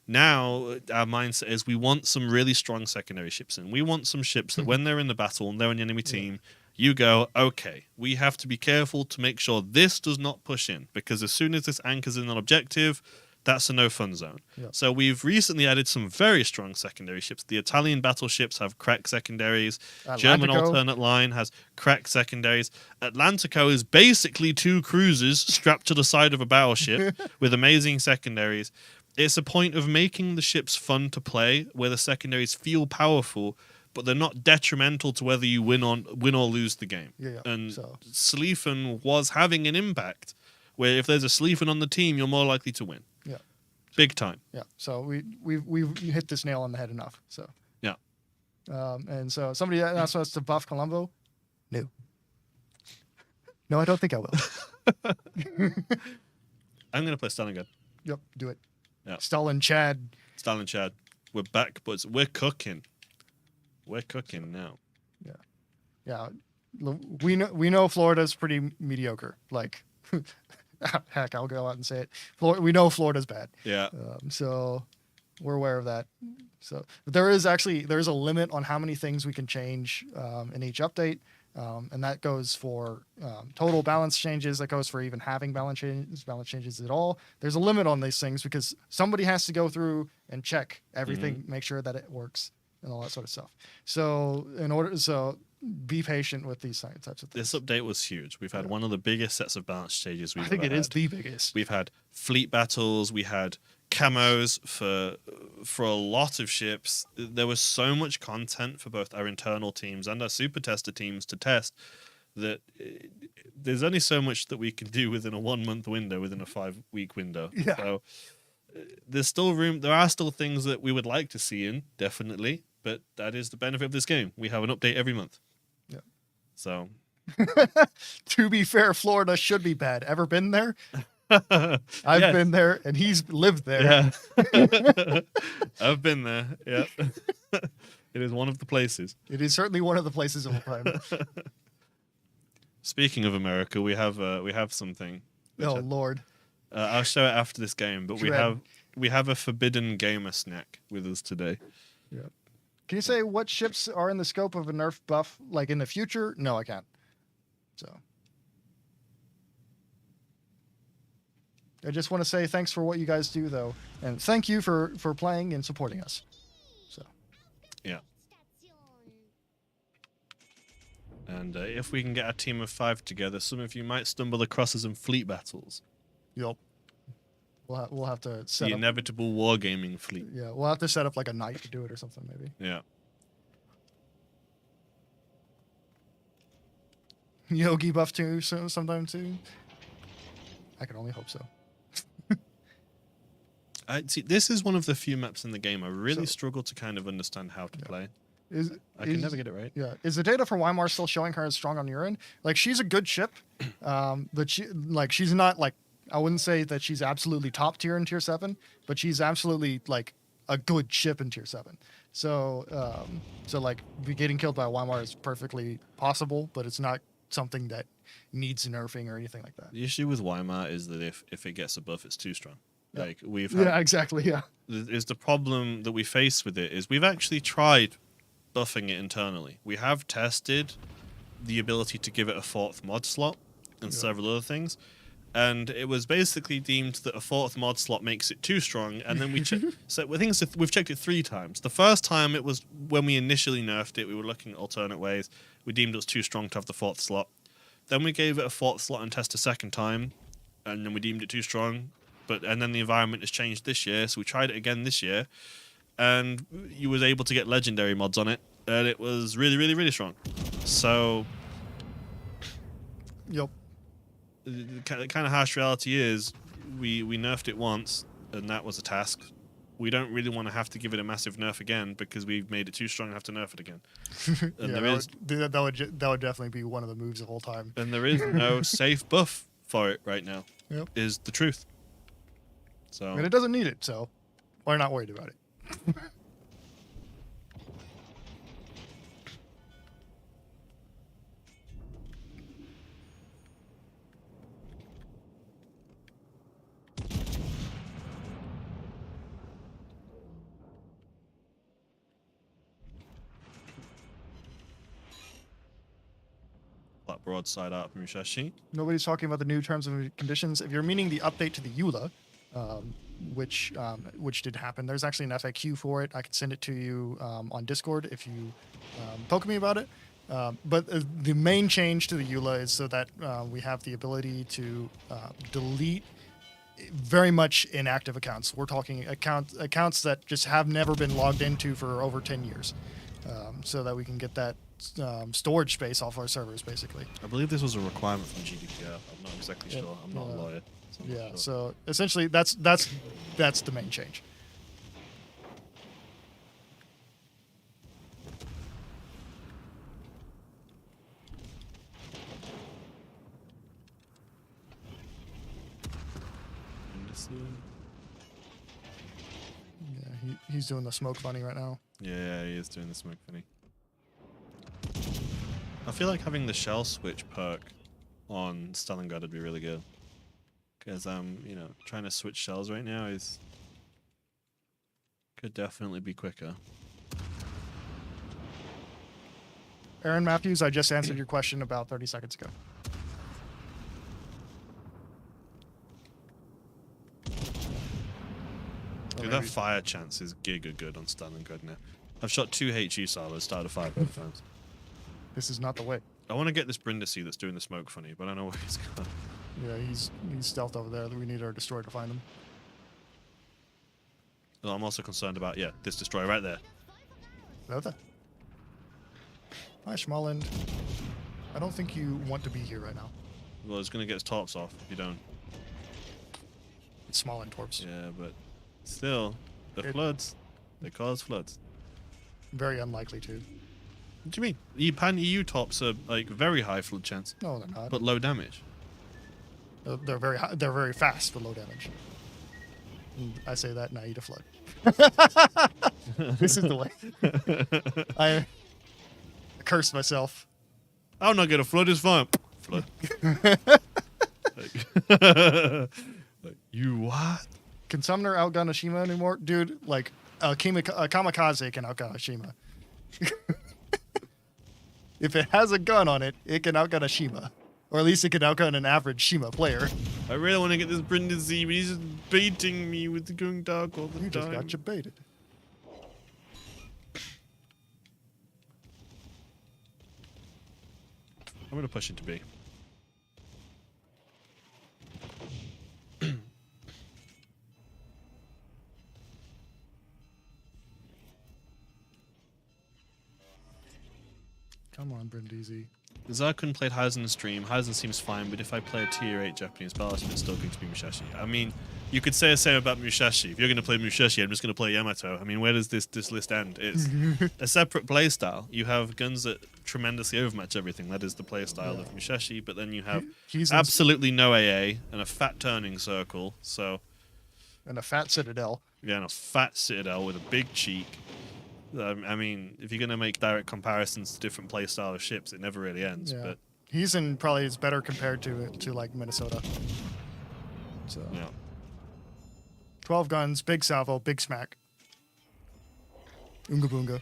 Now, our mindset is we want some really strong secondary ships in. We want some ships that when they're in the battle and they're on the enemy team, you go, okay, we have to be careful to make sure this does not push in. Because as soon as this anchors in an objective, that's a no-fun zone. Yeah. So we've recently added some very strong secondary ships. The Italian battleships have crack secondaries. German alternate line has crack secondaries. Atlantico is basically two cruisers strapped to the side of a battleship with amazing secondaries. It's a point of making the ships fun to play, where the secondaries feel powerful, but they're not detrimental to whether you win or lose the game. And Schlieffen was having an impact, where if there's a Schlieffen on the team, you're more likely to win. Yeah. Big time. Yeah. So we've hit this nail on the head enough. So yeah. And so somebody asked us to buff Colombo. No. No, I don't think I will. I'm gonna play Stalingrad. Yep, do it. Yeah. Stalin Chad. We're back, but we're cooking. We're cooking now. Yeah. Yeah. We know Florida's pretty mediocre. Like, heck, I'll go out and say it. We know Florida's bad. Yeah. So we're aware of that. So but there is a limit on how many things we can change in each update. And that goes for total balance changes. That goes for even having balance changes at all. There's a limit on these things because somebody has to go through and check everything, make sure that it works, and all that sort of stuff. So be patient with these types of things. This update was huge. We've had one of the biggest sets of balance changes we've I think ever it is had. the biggest. We've had fleet battles. We had camos for a lot of ships. There was so much content for both our internal teams and our super tester teams to test that there's only so much that we can do within a 1 month window, within a 5-week window. Yeah. So there's still room. There are still things that we would like to see in, definitely, but that is the benefit of this game. We have an update every month. Yeah. So to be fair, Florida should be bad. Ever been there? I've been there, and he's lived there. Yeah. I've been there. Yeah. It is one of the places. It is certainly one of the places of time. Speaking of America, we have something. Oh Lord! I'll show it after this game, but Dread. we have a forbidden gamer snack with us today. Yeah. Can you say what ships are in the scope of a Nerf buff, like in the future? No, I can't. So. I just want to say thanks for what you guys do, though, and thank you for playing and supporting us. So. Yeah. And if we can get a team of 5 together, some of you might stumble across us in fleet battles. Yup. We'll have to set the up... inevitable wargaming fleet. Yeah, we'll have to set up like a night to do it or something, maybe. Yeah. Yogi buff too, sometime too. I can only hope so. I see. This is one of the few maps in the game I really struggle to kind of understand how to play. I can never get it right. Yeah. Is the data for Weimar still showing her as strong on your end? Like, she's a good ship, but she's not like, I wouldn't say that she's absolutely top tier in tier 7, but she's absolutely like a good ship in tier 7. So, like, getting killed by Weimar is perfectly possible, but it's not something that needs nerfing or anything like that. The issue with Weimar is that if it gets a buff, it's too strong. Yeah. Like we've had, yeah, exactly. Yeah. Is the problem that we face with it is we've actually tried buffing it internally. We have tested the ability to give it a 4th mod slot and several other things, and it was basically deemed that a 4th mod slot makes it too strong. And then we so I think we've checked it 3 times. The first time it was when we initially nerfed it. We were looking at alternate ways. We deemed it was too strong to have the 4th slot. Then we gave it a 4th slot and test a second time, and then we deemed it too strong. And then the environment has changed this year, so we tried it again this year, and you was able to get legendary mods on it, and it was really, really, really strong. So, Yep. the kind of harsh reality is we nerfed it once, and that was a task. We don't really want to have to give it a massive nerf again because we've made it too strong and have to nerf it again. And yeah, that would definitely be one of the moves of all time. And there is no safe buff for it right now. Yep. Is the truth. So And it doesn't need it, so we're not worried about it. that broadside out from Mushashi. Nobody's talking about the new terms and conditions. If you're meaning the update to the EULA, which did happen, there's actually an FAQ for it. I can send it to you on Discord if you poke me about it. But the main change to the EULA is so that we have the ability to delete very much inactive accounts. We're talking accounts that just have never been logged into for over 10 years, so that we can get that storage space off our servers, basically. I believe this was a requirement from GDPR. I'm not exactly sure. I'm not a lawyer. So I'm not sure. So essentially that's the main change. Yeah, he's doing the smoke bunny right now. Yeah, he is doing the smoke bunny. I feel like having the shell switch perk on Stalingrad would be really good. Because trying to switch shells right now could definitely be quicker. Aaron Matthews, I just answered your question about 30 seconds ago. Dude, that fire chance is giga good on Stalingrad now. I've shot 2 HE silos, started 5 both times. This is not the way. I want to get this Brindisi that's doing the smoke funny, but I don't know where he's gone. Yeah, he's stealthed over there. We need our destroyer to find him. Well, I'm also concerned about, this destroyer right there. Another. Hi, Schmalland. I don't think you want to be here right now. Well, it's going to get his tops off if you don't. It's Schmalland torps. Yeah, but still, the floods, they cause floods. Very unlikely to. What do you mean? Pan EU tops are like very high flood chance. No, they're not. But low damage. They're very high, they're very fast for low damage. And I say that, now eat a flood. This is the way. I cursed myself. I'm not gonna flood. It's fine. Flood. like, you what? Can Sumner outgun Ashima anymore, dude? Like a kamikaze can outgun Ashima. If it has a gun on it, it can outgun Ashima. Or at least it could outgun an average Shima player. I really want to get this Brindisi, but he's just baiting me with the going dark all the You time. just got you baited. I'm going to push into B. Come on, Brindisi. Zarkun played Hizen in stream. Hizen seems fine, but if I play a tier 8 Japanese battleship, it's still going to be Musashi. I mean, you could say the same about Musashi. If you're going to play Musashi, I'm just going to play Yamato. I mean, where does this list end? It's a separate playstyle. You have guns that tremendously overmatch everything. That is the playstyle of Musashi, but then you have absolutely no AA and a fat turning circle. So, and a fat citadel. Yeah, and a fat citadel with a big cheek. I mean, if you're going to make direct comparisons to different playstyle of ships, it never really ends. Yeah. But Hizen probably is better compared to like Minnesota. So yeah. 12 guns, big salvo, big smack. Oonga boonga.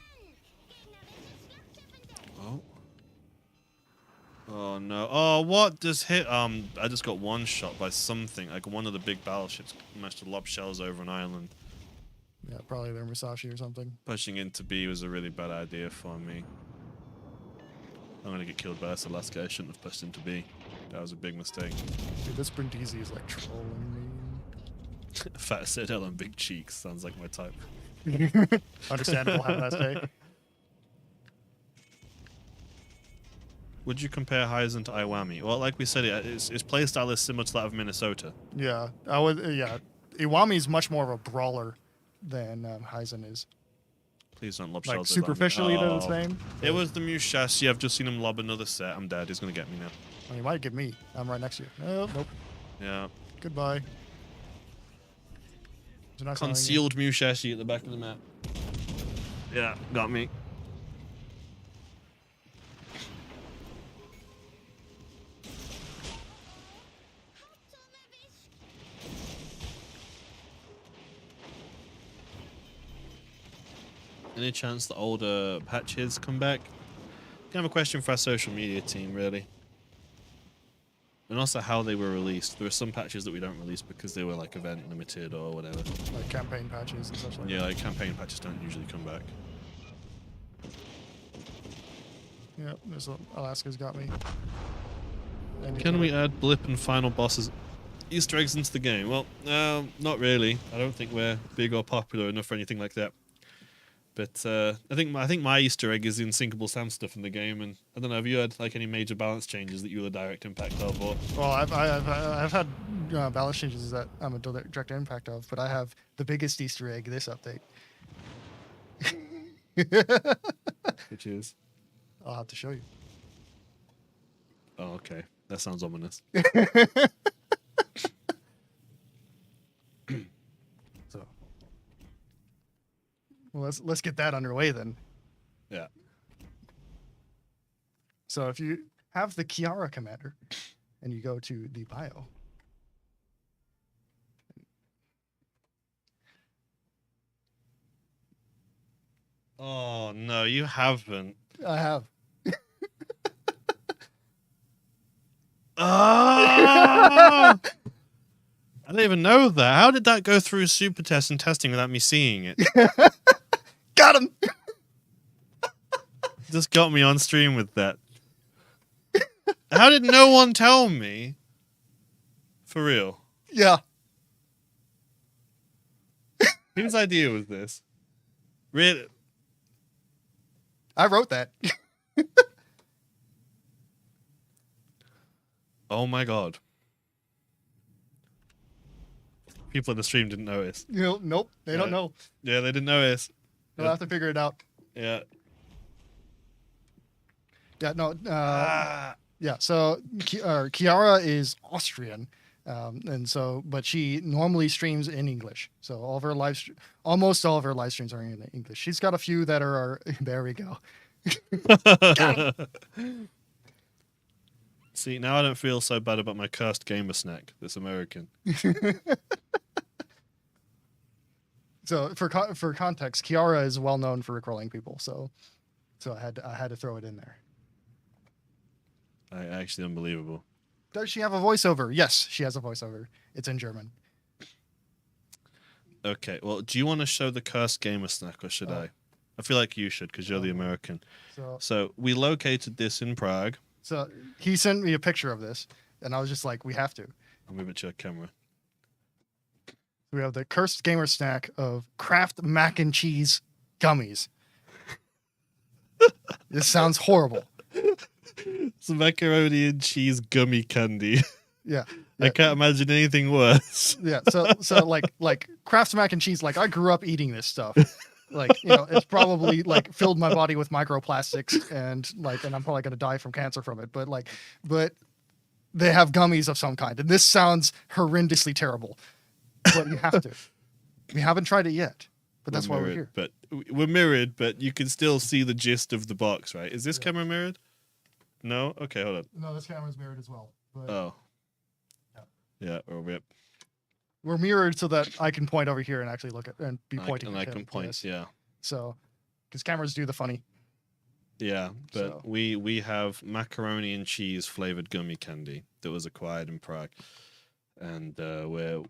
Oh. Oh no. Oh, what just hit? I just got one shot by something. Like one of the big battleships managed to lob shells over an island. Yeah, probably their Musashi or something. Pushing into B was a really bad idea for me. I'm gonna get killed by Alaska. I shouldn't have pushed into B. That was a big mistake. Dude, this Brindisi is like trolling me. Fat citadel and big cheeks sounds like my type. Understandable. Have a nice day. Would you compare Hizen to Iwami? Well, like we said, its playstyle is similar to that of Minnesota. Yeah, I would. Yeah, Iwami is much more of a brawler than Hizen is. Please don't lob Like shells. superficially, they're the same. It was the Musashi. I've just seen him lob another set. I'm dead. He's gonna get me now. Well, he might get me. I'm right next to you. Oh, nope. Yeah. Goodbye. Is it not telling you? Concealed Musashi at the back of the map. Yeah, got me. Any chance the older patches come back? Kind of a question for our social media team, really. And also how they were released. There are some patches that we don't release because they were like event limited or whatever. Like campaign patches and such like Yeah, that. like campaign patches don't usually come back. Yep, Alaska's got me. Can we add blip and final bosses Easter eggs into the game? Well, not really. I don't think we're big or popular enough for anything like that. But I think my Easter egg is the unsinkable Sam stuff in the game, and I don't know. Have you had like any major balance changes that you were a direct impact of? Or Well, I've had balance changes that I'm a direct impact of, but I have the biggest Easter egg this update. which is? I'll have to show you. Oh, okay. That sounds ominous. So, well, let's get that underway then. Yeah. So if you have the Kiara commander and you go to the bio, Oh no, you haven't. I have. Ah! I didn't even know that. How did that go through super test and testing without me seeing it? Got him. Just got me on stream with that. How did no one tell me? For real. Yeah. Whose idea was this? Really? I wrote that. Oh my god. People in the stream didn't notice. Nope. They don't know. Yeah, they didn't notice. They'll have to figure it out. Yeah. Yeah, no. Yeah, so Kiara is Austrian, and so, but she normally streams in English. So all of her almost all of her live streams are in English. She's got a few that are there we go. See, now I don't feel so bad about my cursed gamer snack that's American. So for context, Kiara is well known for recalling people. So I had to throw it in there. Actually unbelievable. Does she have a voiceover? Yes, she has a voiceover. It's in German. Okay, well, do you want to show the cursed gamer snack, or should I? I feel like you should, because you're the American. So we located this in Prague. So he sent me a picture of this, and I was just like, we have to. I'll move it to your camera. We have the cursed gamer snack of Kraft mac and cheese gummies. This sounds horrible. It's macaroni and cheese gummy candy. Yeah. I can't imagine anything worse. Yeah. So like Kraft mac and cheese, like I grew up eating this stuff. Like, it's probably like filled my body with microplastics and I'm probably going to die from cancer from it. But they have gummies of some kind. And this sounds horrendously terrible, but you have to. We haven't tried it yet, but that's why we're here. But we're mirrored, but you can still see the gist of the box, right? Is this camera mirrored? No? Okay, hold on. No, this camera's mirrored as well. But oh. Yeah, we're mirrored so that I can point over here and actually look at and be pointing. And I can point, yeah. So, because cameras do the funny. Yeah, but we have macaroni and cheese flavored gummy candy that was acquired in Prague, and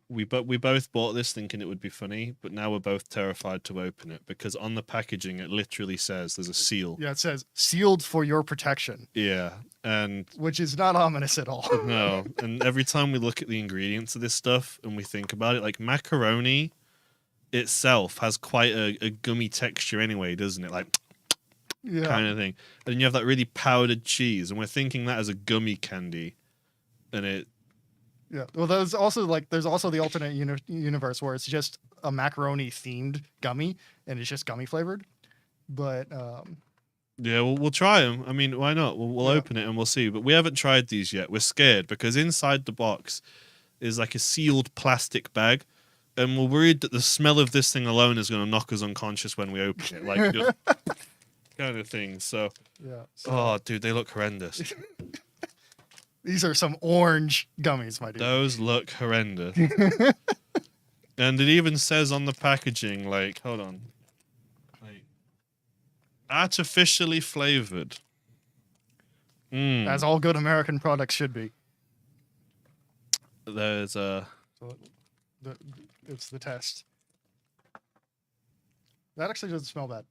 we both bought this thinking it would be funny, but now we're both terrified to open it because on the packaging it literally says there's a seal. Yeah, it says sealed for your protection. Yeah, and which is not ominous at all. No, and every time we look at the ingredients of this stuff and we think about it, like macaroni itself has quite a gummy texture anyway, doesn't it? Like kind of thing. And then you have that really powdered cheese, and we're thinking that as a gummy candy, and it. Yeah. Well, there's also the alternate universe where it's just a macaroni themed gummy and it's just gummy flavored. But yeah, we'll try them. I mean, why not? We'll open it and we'll see. But we haven't tried these yet. We're scared because inside the box is like a sealed plastic bag, and we're worried that the smell of this thing alone is going to knock us unconscious when we open it, like just kind of thing. So yeah. Oh, dude, they look horrendous. These are some orange gummies, my dude. Those look horrendous. And it even says on the packaging, like, hold on. Like, artificially flavored. As all good American products should be. There's a... It's the test. That actually doesn't smell bad.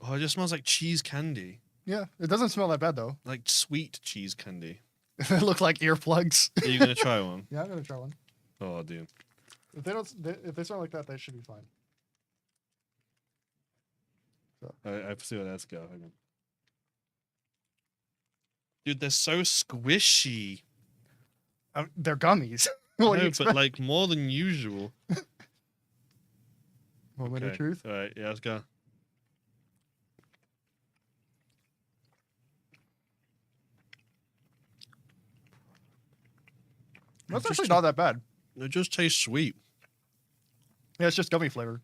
Oh, it just smells like cheese candy. Yeah, it doesn't smell that bad, though. Like sweet cheese candy. They look like earplugs. Are you going to try one? Yeah, I'm going to try one. Oh, dude. If they smell like that, they should be fine. So. I see where that's going. Hang on. Dude, they're so squishy. They're gummies. No, but like more than usual. Moment of truth. All right, yeah, let's go. That's actually not that bad. It just tastes sweet. Yeah, it's just gummy flavor.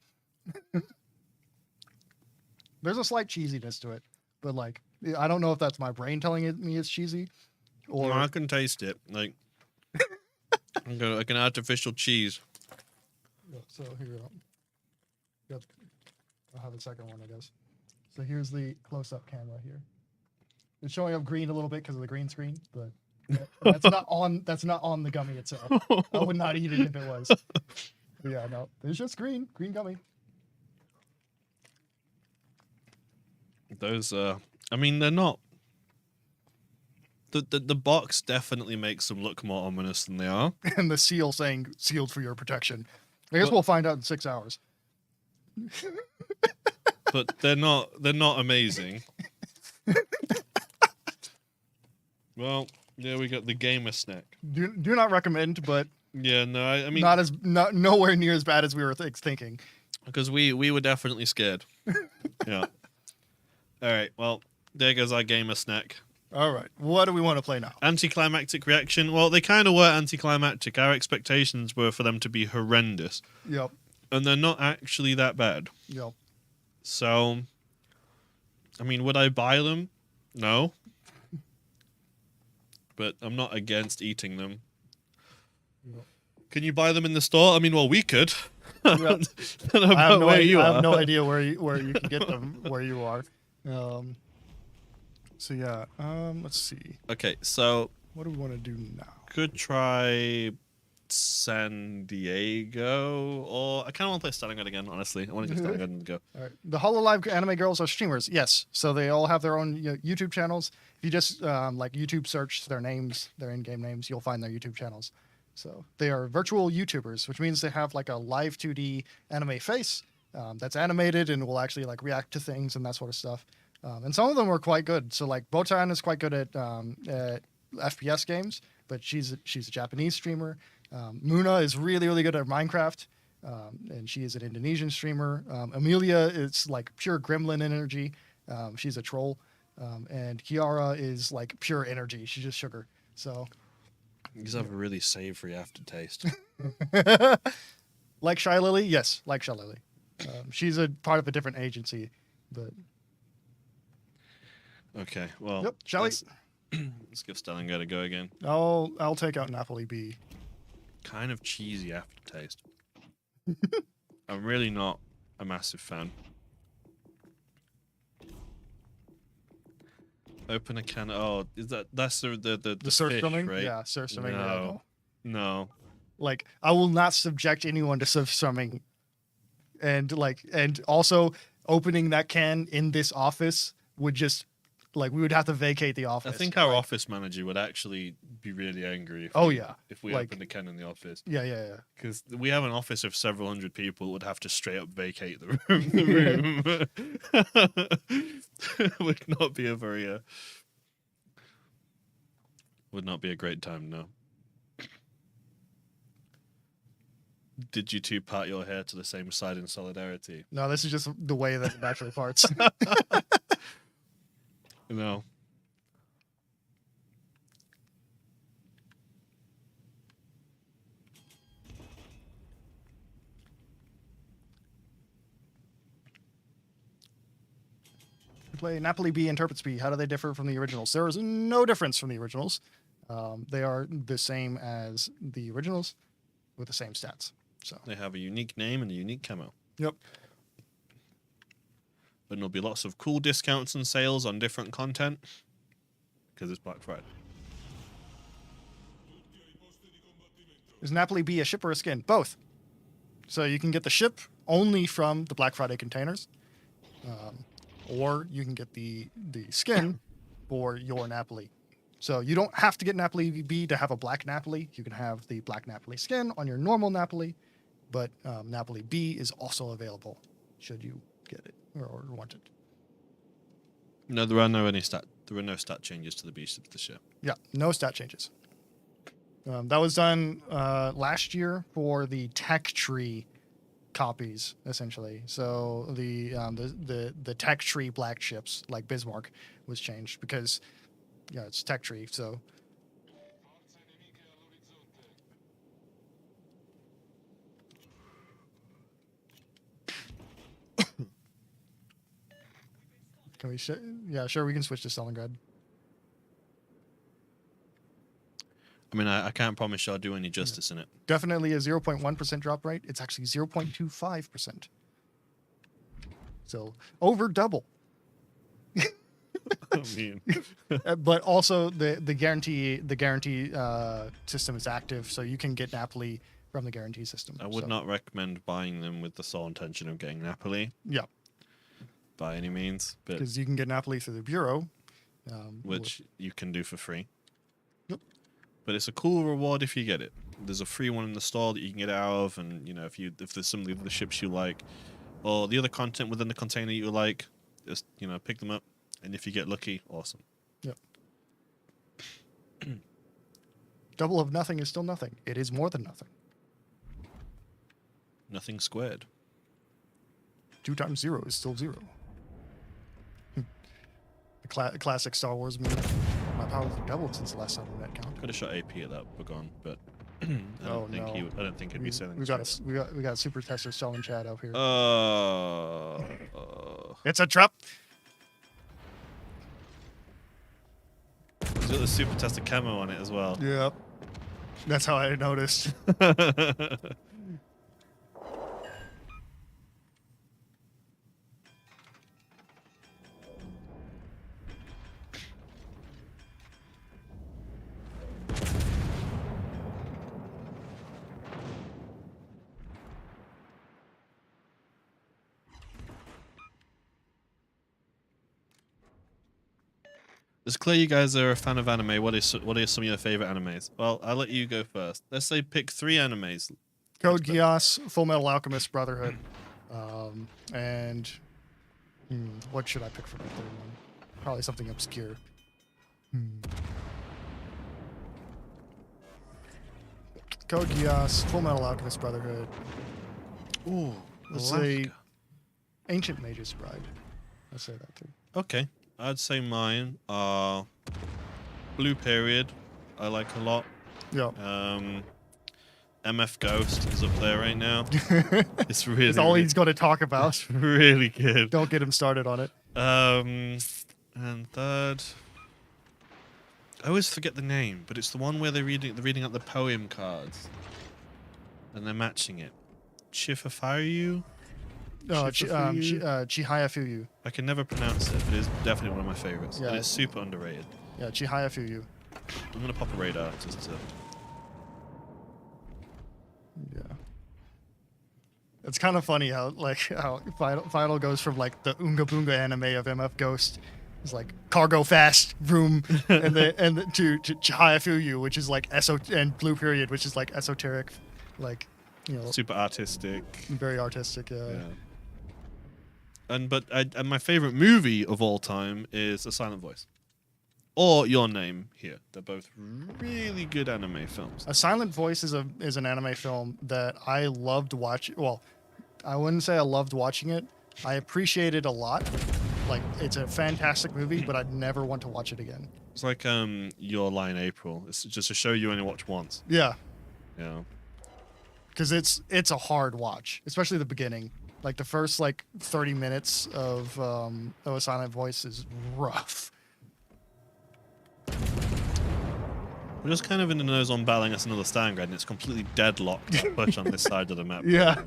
There's a slight cheesiness to it, but like I don't know if that's my brain telling me it's cheesy, or no, I can taste it. Like like an artificial cheese. So here, I'll have a second one, I guess. So here's the close-up camera here. It's showing up green a little bit because of the green screen, but that's not on. That's not on the gummy itself. I would not eat it if it was. But yeah, no, it's just green gummy. Those, I mean, they're not. The box definitely makes them look more ominous than they are. And the seal saying "sealed for your protection." I guess we'll find out in 6 hours. But they're not amazing. Well, yeah, we got the gamer snack. Do not recommend, but yeah, no, I mean, nowhere near as bad as we were thinking. Because we were definitely scared. Yeah. All right. Well, there goes our gamer snack. All right. What do we want to play now? Anticlimactic reaction. Well, they kind of were anticlimactic. Our expectations were for them to be horrendous. Yep. And they're not actually that bad. Yep. So, I mean, would I buy them? No. But I'm not against eating them. Yep. Can you buy them in the store? I mean, well, we could. Yep. I have no idea where you can get them where you are. So yeah, let's see. Okay, so What do we want to do now? could try San Diego, or I kind of want to play Stalingrad again. Honestly, I want to get Stalingrad and go. All right. The Hololive anime girls are streamers. Yes, so they all have their own YouTube channels. If you just like YouTube search their names, their in-game names, you'll find their YouTube channels. So they are virtual YouTubers, which means they have like a live 2D anime face that's animated and will actually like react to things and that sort of stuff. And some of them are quite good. So like Botan is quite good at FPS games, but she's a Japanese streamer. Muna is really good at Minecraft, and she is an Indonesian streamer. Amelia is like pure gremlin energy. She's a troll. And Kiara is like pure energy. She's just sugar. So You just have a really savory aftertaste. like Shy Lily, yes, like Shy Lily. She's a part of a different agency, but Okay, well, yep. Shall we? let's give Stalingrad a go again. I'll take out Napoli B. Kind of cheesy aftertaste. I'm really not a massive fan. Open a can. Oh, is that's the surf fish, swimming? right? Yeah, surf swimming. Yeah, No, no. like I will not subject anyone to surf swimming, and also opening that can in this office would just like we would have to vacate the office. I think our office manager would actually be really angry. If we like- opened a can in the office, Yeah. because we have an office of several hundred people, would have to straight up vacate the room. Would not be a very would not be a great time. No. Did you two part your hair to the same side in solidarity? No, this is just the way that it naturally parts. No. Play Napoli B and Turpitz B. How do they differ from the originals? There is no difference from the originals. They are the same as the originals with the same stats. So They have a unique name and a unique camo. yep. But there'll be lots of cool discounts and sales on different content because it's Black Friday. Is Napoli B a ship or a skin? Both. So you can get the ship only from the Black Friday containers, or you can get the skin for your Napoli. So you don't have to get Napoli B to have a black Napoli. You can have the black Napoli skin on your normal Napoli, but Napoli B is also available should you get it or want it. No, there are no stat changes to the beast of the ship. Yeah, no stat changes. That was done last year for the tech tree copies, essentially. So the tech tree black ships like Bismarck was changed because it's tech tree. So can we? Yeah, sure. We can switch to Stalingrad. I mean, I can't promise you I'll do any justice in it. Definitely a 0.1% drop rate. It's actually 0.25%. So over double. I mean, But also the guarantee system is active, so you can get Napoli from the guarantee system. I would not recommend buying them with the sole intention of getting Napoli Yeah, by any means, but because you can get Napoli through the bureau, which you can do for free. Yep. But it's a cool reward if you get it. There's a free one in the store that you can get out of, and if there's some of the ships you like, or the other content within the container you like, just pick them up, and if you get lucky, awesome. Yep. Double of nothing is still nothing. It is more than nothing. Nothing squared. 2 times 0 is still 0. The classic Star Wars meme. My powers have doubled since the last time we met count. Could have shot AP at that Bagon, but I don't think he'd be sailing. We got super tester selling chat out here. He's It's a trap. got the super tester camo on it as well. Yep. That's how I noticed. It's clear you guys are a fan of anime. What are some of your favorite animes? Well, I'll let you go first. Let's say pick 3 animes. Code Geass, Full Metal Alchemist Brotherhood, and what should I pick for the third one? Probably something obscure. Code Geass, Full Metal Alchemist Brotherhood. Ooh, Let's say Ancient Mage's Bride. Let's say that too. Okay, I'd say mine are Blue Period. I like a lot. Yeah. MF Ghost is up there right now. It's really. It's all he's going to talk about. Really good. Don't get him started on it. And third, I always forget the name, but it's the one where they're reading out the poem cards, and they're matching it. Chifafayu? Chihaya Fuyu. I can never pronounce it, but it's definitely one of my favorites. Yeah. And it's super underrated. Yeah, Chihaya Fuyu. I'm gonna pop a radar just to. Yeah. It's kind of funny how Final goes from like the Unga Boonga anime of MF Ghost. It's like cargo fast room, and to Chihaya Fuyu, which is like and Blue Period, which is like esoteric, like Super artistic. very artistic. Yeah. And my favorite movie of all time is A Silent Voice, or Your Name here. They're both really good anime films. A Silent Voice is an anime film that I loved watching. Well, I wouldn't say I loved watching it. I appreciate it a lot. Like, it's a fantastic movie, but I'd never want to watch it again. It's like Your Lie in April. It's just a show you only watch once. Yeah. Yeah. Because it's a hard watch, especially the beginning. Like the first 30 minutes of A Silent Voice is rough. We're just kind of in the nose on battling us another Stalingrad, and it's completely deadlocked that push on this side of the map. Yeah.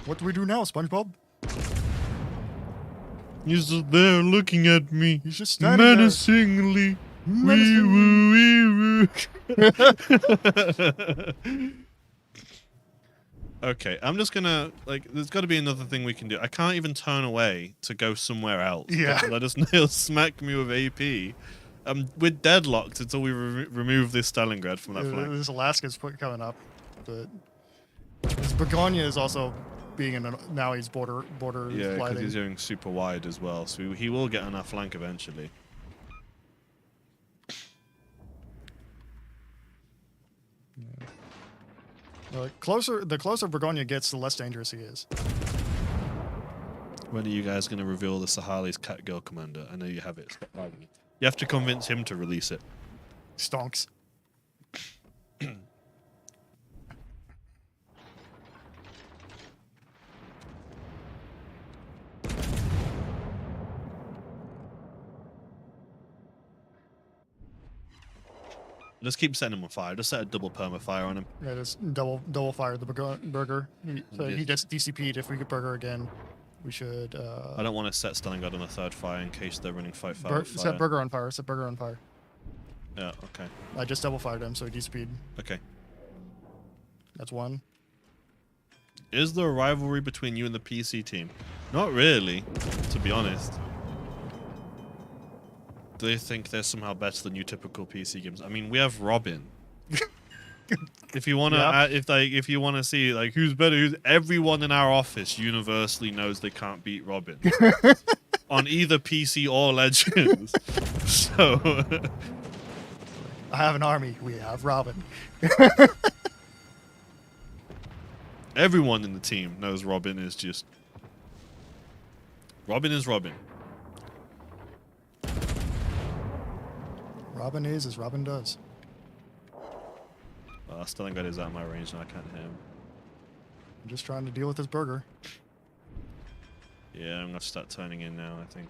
What do we do now, SpongeBob? He's just there looking at me. He's just standing menacingly. Menacingly. Okay, I'm just gonna there's got to be another thing we can do. I can't even turn away to go somewhere else. Yeah. Let us nail smack me with AP. We're deadlocked until we remove this Stalingrad from that flank. This Alaska's coming up, but this Begonia is also being in now he's border Yeah, because sliding. he's going super wide as well, so he will get on our flank eventually. Yeah. The closer Begonia gets, the less dangerous he is. When are you guys going to reveal the Sahali's Catgirl commander? I know you have it. You have to convince him to release it. Stonks. Just keep setting him on fire. Just set a double perma fire on him. Yeah, just double fire the burger. So he gets DCP'd. If we get burger again, we should. I don't want to set Stalingrad on a third fire in case they're running fight fire. Set burger on fire. Set burger on fire. Yeah. Okay. I just double fired him, so he DCP'd. Okay. That's one. Is there a rivalry between you and the PC team? Not really, to be honest. Do they think they're somehow better than you typical PC games? I mean, we have Robin. If you want to, if you want to see who's better, everyone in our office universally knows they can't beat Robin on either PC or Legends. So I have an army. We have Robin. everyone in the team knows Robin is just Robin is Robin. Robin is as Robin does. Stalingrad is out of my range and I can't hit him. I'm just trying to deal with this burger. Yeah, I'm gonna start turning in now, I think.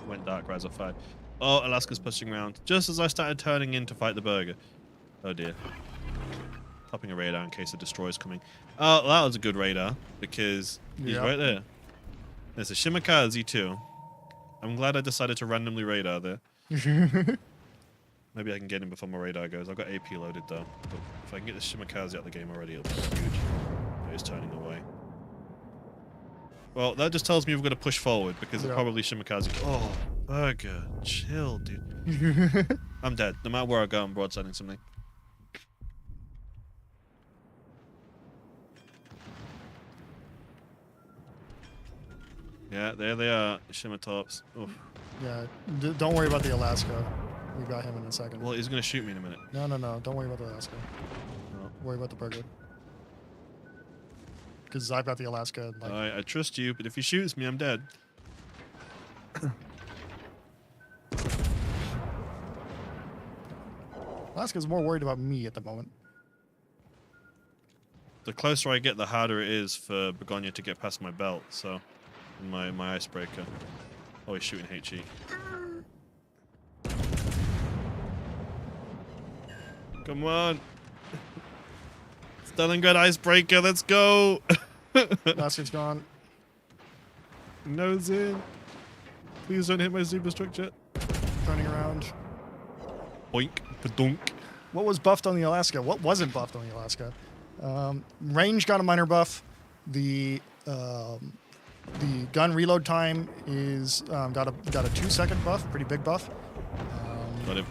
Went dark, rise of 5. Oh, Alaska's pushing around. Just as I started turning in to fight the burger. Oh dear. Popping a radar in case a destroyer's coming. Oh, that was a good radar because he's right there. There's a Shimakaze too. I'm glad I decided to randomly radar there. Maybe I can get him before my radar goes. I've got AP loaded though. But if I can get this Shimakaze out of the game already, it'll be huge. Oh, he's turning away. Well, that just tells me we've got to push forward because it's probably Shimakaze. Oh, burger. Chill, dude. I'm dead. No matter where I go, I'm broadsiding something. Yeah, there they are. Shimatops. Oof. Yeah, don't worry about the Alaska. We got him in a second. Well, he's going to shoot me in a minute. No. Don't worry about the Alaska. No. Worry about the burger. Because I've got the Alaska. Like, I trust you, but if he shoots me, I'm dead. Alaska's more worried about me at the moment. The closer I get, the harder it is for Begonia to get past my belt, so... My icebreaker. Oh, he's shooting HE. Come on! Stalingrad icebreaker, let's go! Alaska's gone. Nose in. Please don't hit my superstructure. Turning around. Boink. Badunk. What was buffed on the Alaska? What wasn't buffed on the Alaska? Range got a minor buff. The gun reload time is got a 2-second buff, pretty big buff. Got him.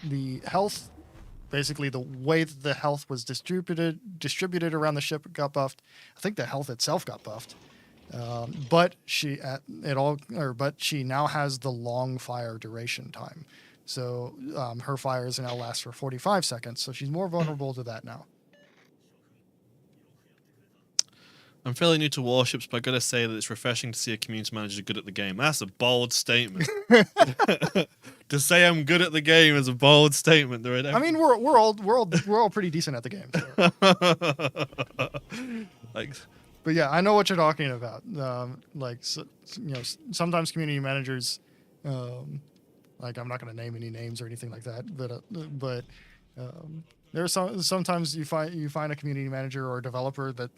The health, basically the way that the health was distributed around the ship got buffed. I think the health itself got buffed. But she now has the long fire duration time. So her fires now last for 45 seconds. So she's more vulnerable to that now. I'm fairly new to Warships, but I gotta say that it's refreshing to see a community manager good at the game. That's a bold statement. To say I'm good at the game is a bold statement. I mean, we're all pretty decent at the game. So. Like, but yeah, I know what you're talking about. Sometimes community managers, like I'm not going to name any names or anything like that, but there's sometimes you find a community manager or a developer that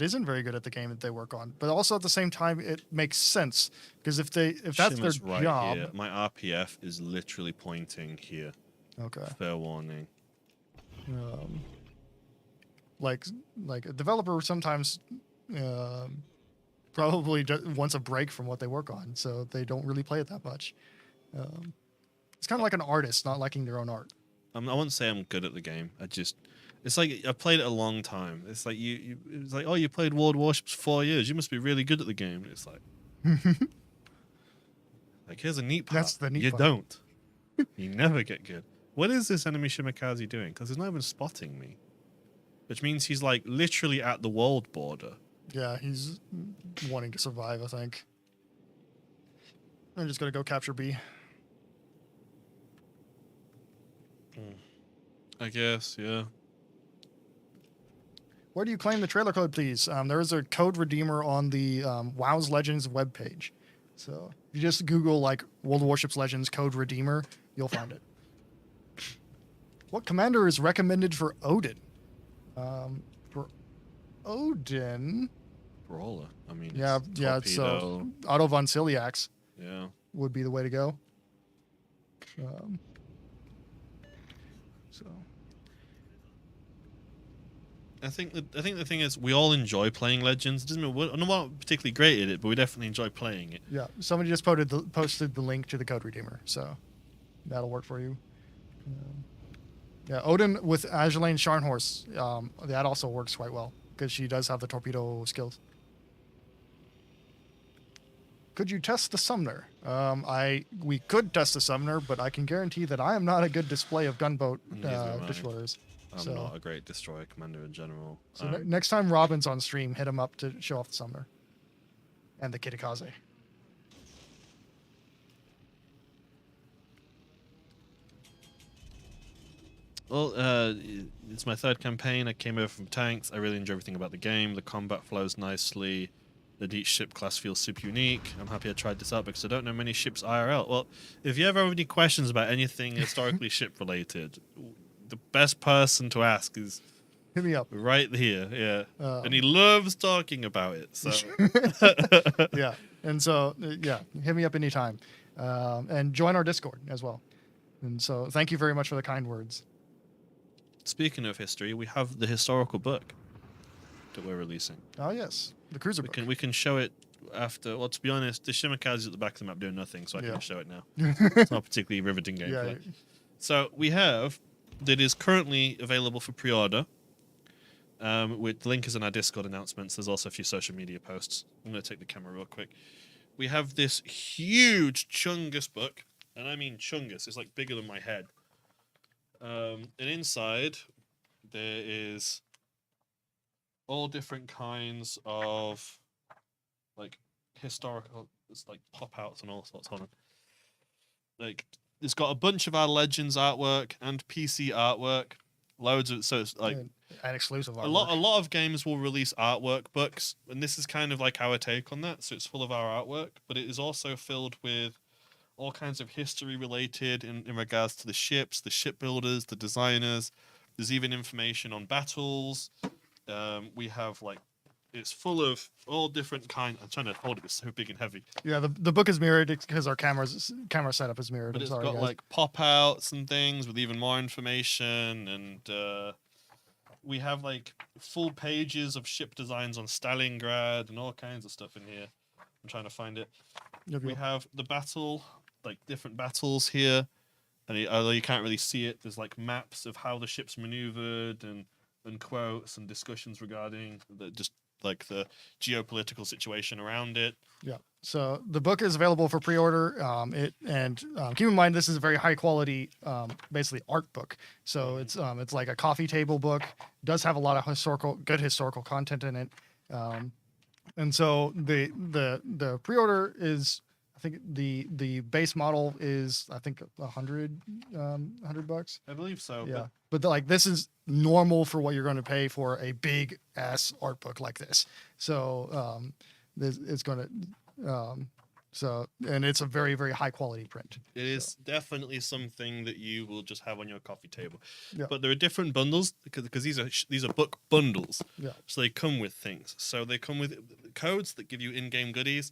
isn't very good at the game that they work on. But also at the same time, it makes sense because if that's their right job. Here. My RPF is literally pointing here. Okay. Fair warning. Like a developer sometimes probably wants a break from what they work on, so they don't really play it that much. It's kind of like an artist not liking their own art. I wouldn't say I'm good at the game. It's like I've played it a long time. It's like it's like, oh, you played World Warships 4 years. You must be really good at the game. It's like, like here's a neat part. That's the neat you part. don't. You never get good. What is this enemy Shimakaze doing? Because he's not even spotting me, which means he's like literally at the world border. Yeah, he's wanting to survive, I think. I'm just gonna go capture B. I guess, yeah. Where do you claim the trailer code, please? There is a code redeemer on the WoW's Legends webpage. So if you just Google like World Warships Legends code redeemer, you'll find it. What commander is recommended for Odin? For Odin, Brawler. I mean, yeah. So Otto von Ciliax would be the way to go. So I think the thing is we all enjoy playing Legends. It doesn't mean we're not particularly great at it, but we definitely enjoy playing it. yeah, somebody just posted the link to the code redeemer, so that'll work for you. Yeah, Odin with Azulane Scharnhorst, that also works quite well because she does have the torpedo skills. Could you test the Sumner? We could test the Sumner, but I can guarantee that I am not a good display of gunboat destroyers. I'm not a great destroyer commander in general. So next time Robin's on stream, hit him up to show off the Sumner and the Kitakaze. Well, it's my third campaign. I came over from tanks. I really enjoy everything about the game. The combat flows nicely. Each ship class feels super unique. I'm happy I tried this out because I don't know many ships IRL. Well, if you ever have any questions about anything historically ship related, the best person to ask is hit me up right here. Yeah, and he loves talking about it. So yeah, and so yeah, hit me up anytime. and join our Discord as well. And so thank you very much for the kind words. Speaking of history, we have the historical book that we're releasing. Oh yes, the cruiser book. We can show it after. Well, to be honest, the Shimakaze is at the back of the map doing nothing, so I can show it now. It's not particularly riveting gameplay. Yeah. So we have that is currently available for pre-order. With the link is in our Discord announcements. There's also a few social media posts. I'm going to take the camera real quick. We have this huge Chungus book, and I mean Chungus. It's like bigger than my head. And inside there is all different kinds of like historical, it's like pop outs and all sorts on it. Like it's got a bunch of our Legends artwork and PC artwork, loads of, so it's like an exclusive artwork. a lot of games will release artwork books, and this is kind of like our take on that. So it's full of our artwork, but it is also filled with all kinds of history related in regards to the ships, the shipbuilders, the designers. There's even information on battles. We have like, it's full of all different kind. I'm trying to hold it, it's so big and heavy. Yeah, the book is mirrored because our camera setup is mirrored. But it's sorry, got guys. like pop outs and things with even more information, and we have like full pages of ship designs on Stalingrad and all kinds of stuff in here. I'm trying to find it. Yep, We yep. have the battle, like different battles here, and although you can't really see it, there's like maps of how the ships maneuvered and quotes and discussions regarding just like the geopolitical situation around it. Yeah. So the book is available for pre-order. Keep in mind this is a very high quality, basically art book. So it's like a coffee table book. It does have a lot of good historical content in it. And so the pre-order is, I think the base model is $100. I believe so. Yeah. But like this is normal for what you're going to pay for a big ass art book like this. So it's going to and it's a very, very high quality print. It is definitely something that you will just have on your coffee table. Yeah. But there are different bundles because these are book bundles. Yeah. So they come with things. So they come with codes that give you in-game goodies.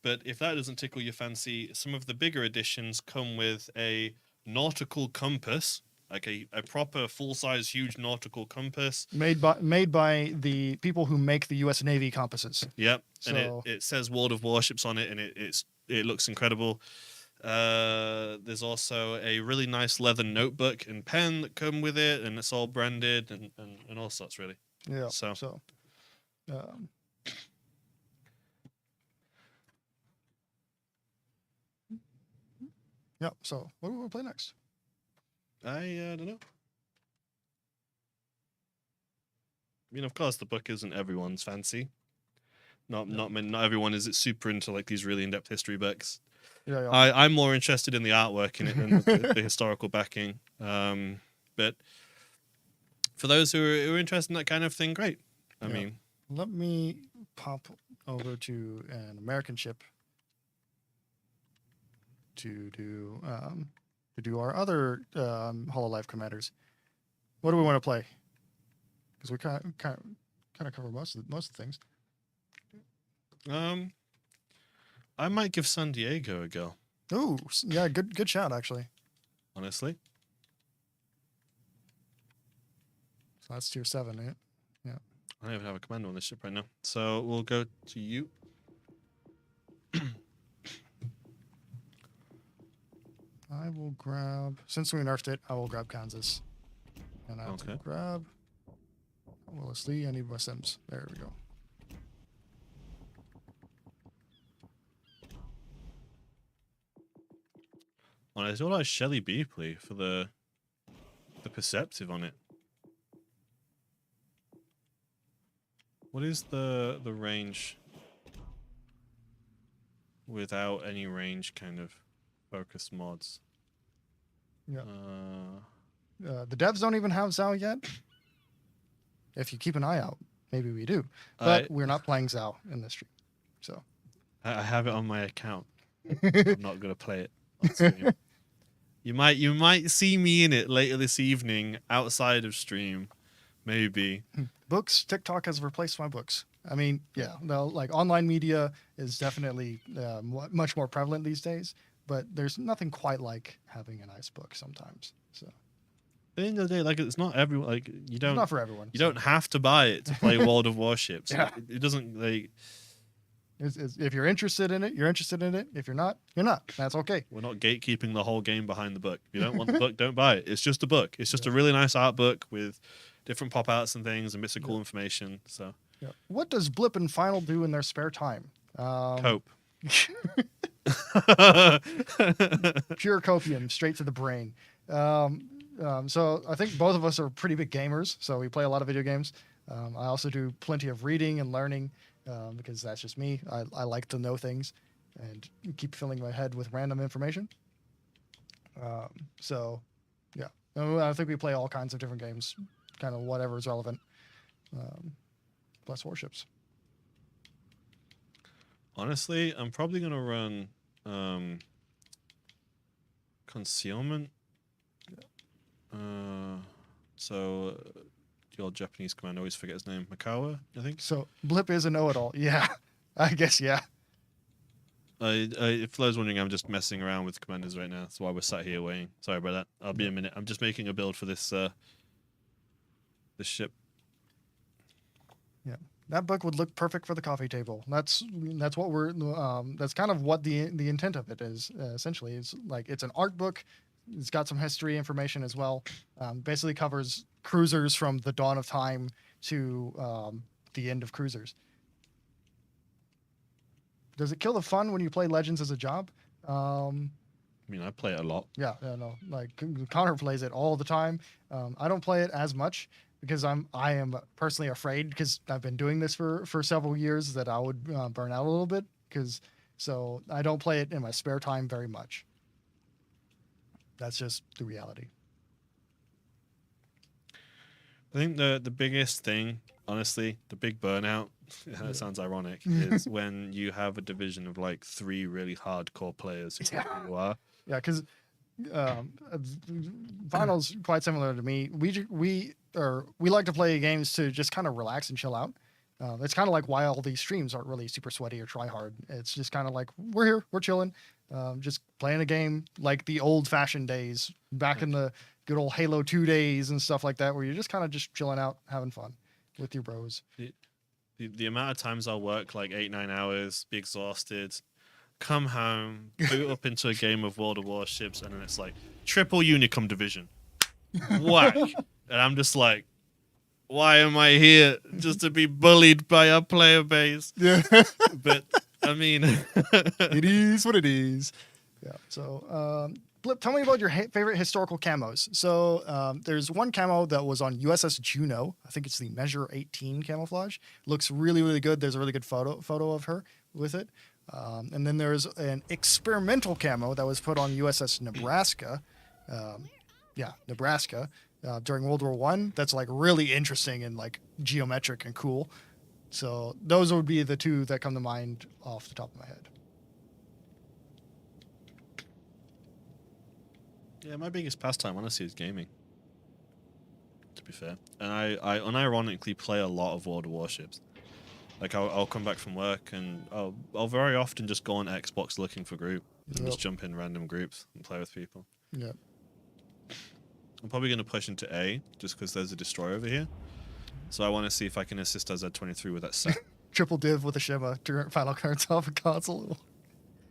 But if that doesn't tickle your fancy, some of the bigger editions come with a nautical compass, like a proper full-size huge nautical compass. Made by the people who make the U.S. Navy compasses. Yep. So, And it says World of Warships on it, and it looks incredible. There's also a really nice leather notebook and pen that come with it, and it's all branded and all sorts, really. yeah. So. Yeah. So what do we want to play next? I don't know. I mean, of course, the book isn't everyone's fancy. Not everyone is super into like these really in-depth history books. Yeah. I'm more interested in the artwork in it than the historical backing. But for those who are interested in that kind of thing, great. I mean, let me pop over to an American ship to do our other Hololive Commanders. What do we want to play? Because we kind of cover most of the things. I might give San Diego a go. Oh, yeah, good shout actually. Honestly, So that's tier 7, right? Yeah. I don't even have a commander on this ship right now, so we'll go to you. I will grab, since we nerfed it, I will grab Kansas. And I have to grab Willis Lee. I need West Sims. There we go. Honestly, what about Shelly Beepley for the perceptive on it? What is the range without any range kind of focus mods? Yeah. The devs don't even have Zhao yet. If you keep an eye out, maybe we do. But we're not playing Zhao in this stream. So I have it on my account. I'm not gonna play it on stream. You might see me in it later this evening outside of stream, maybe. Books, TikTok has replaced my books. I mean, yeah, like online media is definitely much more prevalent these days. but there's nothing quite like having a nice book sometimes. So At the end of the day, like it's not everyone. Like you it's don't. not for everyone. You don't have to buy it to play World of Warships. Yeah. It doesn't like. If you're interested in it, you're interested in it. If you're not, you're not. That's okay. We're not gatekeeping the whole game behind the book. If you don't want the book, don't buy it. It's just a book. It's just a really nice art book with different pop outs and things and bits of cool information. So Yeah. What does Blip and Final do in their spare time? cope. Pure copium, straight to the brain. So I think both of us are pretty big gamers, so we play a lot of video games. I also do plenty of reading and learning because that's just me. I like to know things and keep filling my head with random information. So, yeah, I think we play all kinds of different games, kind of whatever is relevant, plus Warships. Honestly, I'm probably gonna run concealment. So the old Japanese commander, I always forget his name. Makawa, I think. So Blip is a know-it-all. Yeah, I guess, yeah. If those wondering, I'm just messing around with commanders right now. That's why we're sat here waiting. Sorry about that. I'll be a minute. I'm just making a build for this this ship. Yeah, that book would look perfect for the coffee table. That's what we're. That's kind of what the intent of it is. Essentially, it's like it's an art book. It's got some history information as well. Basically covers cruisers from the dawn of time to the end of cruisers. Does it kill the fun when you play Legends as a job? I mean, I play it a lot. Yeah, no. Like Connor plays it all the time. I don't play it as much because I am personally afraid because I've been doing this for several years that I would burn out a little bit so I don't play it in my spare time very much. That's just the reality. I think the biggest thing, honestly, the big burnout, that sounds ironic, is when you have a division of like 3 really hardcore players who know who you are. Yeah, because Final's quite similar to me. We like to play games to just kind of relax and chill out. It's kind of like why all these streams aren't really super sweaty or try hard. It's just kind of like we're here, we're chilling, just playing a game like the old-fashioned days back in the good old Halo 2 days and stuff like that, where you're just kind of just chilling out, having fun with your bros. The amount of times I'll work like 8-9 hours, be exhausted, come home, boot up into a game of World of Warships, and then it's like triple Unicum division, whack, and I'm just like, why am I here? Just to be bullied by our player base? Yeah, but I mean, it is what it is. Yeah. So, Blip, tell me about your favorite historical camos. So, there's one camo that was on USS Juno. I think it's the Measure 18 camouflage. Looks really, really good. There's a really good photo of her with it. And then there's an experimental camo that was put on USS Nebraska. Nebraska. During World War I, that's like really interesting and like geometric and cool. So those would be the 2 that come to mind off the top of my head. yeah, my biggest pastime honestly is gaming. To be fair, and I unironically play a lot of World of Warships. Like I'll come back from work and I'll very often just go on Xbox looking for group and just jump in random groups and play with people. Yeah. I'm probably going to push into A just because there's a destroyer over here. So I want to see if I can assist Z23 with that set. Triple div with a shimmer to final cards off a console.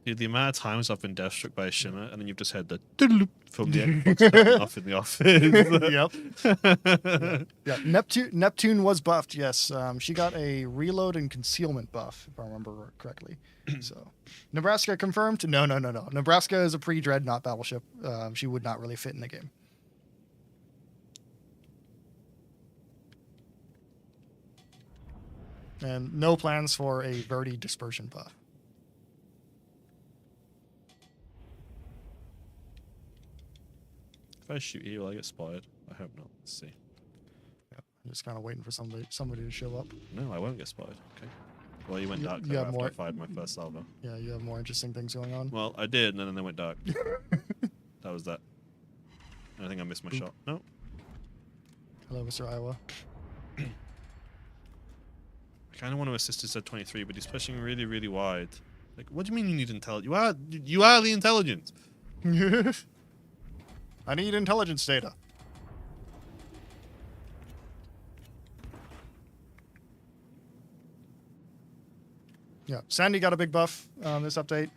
Dude, the amount of times I've been death struck by a shimmer and then you've just heard the from the Xbox off in the office. Yep. Yeah. Neptune was buffed. Yes. She got a reload and concealment buff, if I remember correctly. So, Nebraska confirmed? No. Nebraska is a pre-dreadnought battleship. She would not really fit in the game. And no plans for a Verdi dispersion buff. If I shoot here, will I get spotted? I hope not. Let's see. Yeah, I'm just kind of waiting for somebody to show up. No, I won't get spotted. Okay. Well, you went dark you have after more- I fired my first salvo. Yeah, you have more interesting things going on. Well, I did, and then they went dark. That was that. I think I missed my shot. No. Hello, Mr. Iowa. I kind of want to assist his Z23, but he's pushing really, really wide. Like, what do you mean you need intelligence? You are the intelligence. I need intelligence data. Yeah, Sandy got a big buff on this update.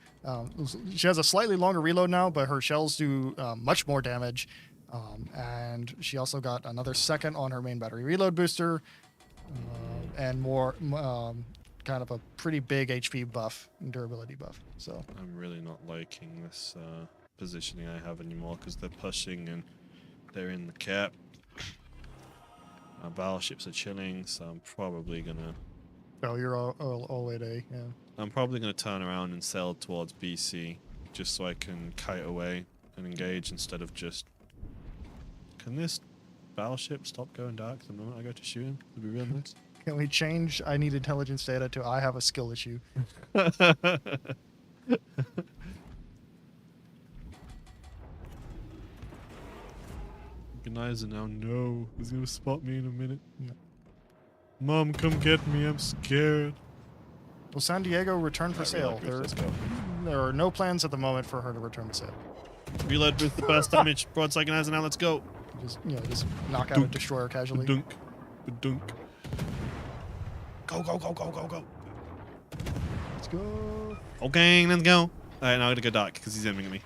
She has a slightly longer reload now, but her shells do much more damage. And she also got another second on her main battery reload booster, and more kind of a pretty big HP buff and durability buff. So I'm really not liking this positioning I have anymore because they're pushing and they're in the cap. Our battleships are chilling, so I'm probably gonna. oh, you're all way to yeah. I'm probably gonna turn around and sail towards BC just so I can kite away and engage instead of just. Can this battleship stop going dark the moment I go to shoot him? It'd be real nice. Can we change I need intelligence data to I have a skill issue? Organizer now, no. He's gonna spot me in a minute. Yeah. Mom, come get me, I'm scared. Will San Diego return for sale? Let's go. There are no plans at the moment for her to return to sale. Reload with the burst damage. Broadside Organizer now, let's go. Just knock out a destroyer casually. Dunk. Dunk. Go, go, go, go, go, go. Let's go. Okay, let's go. Alright, now I'm gonna go dark because he's aiming at me.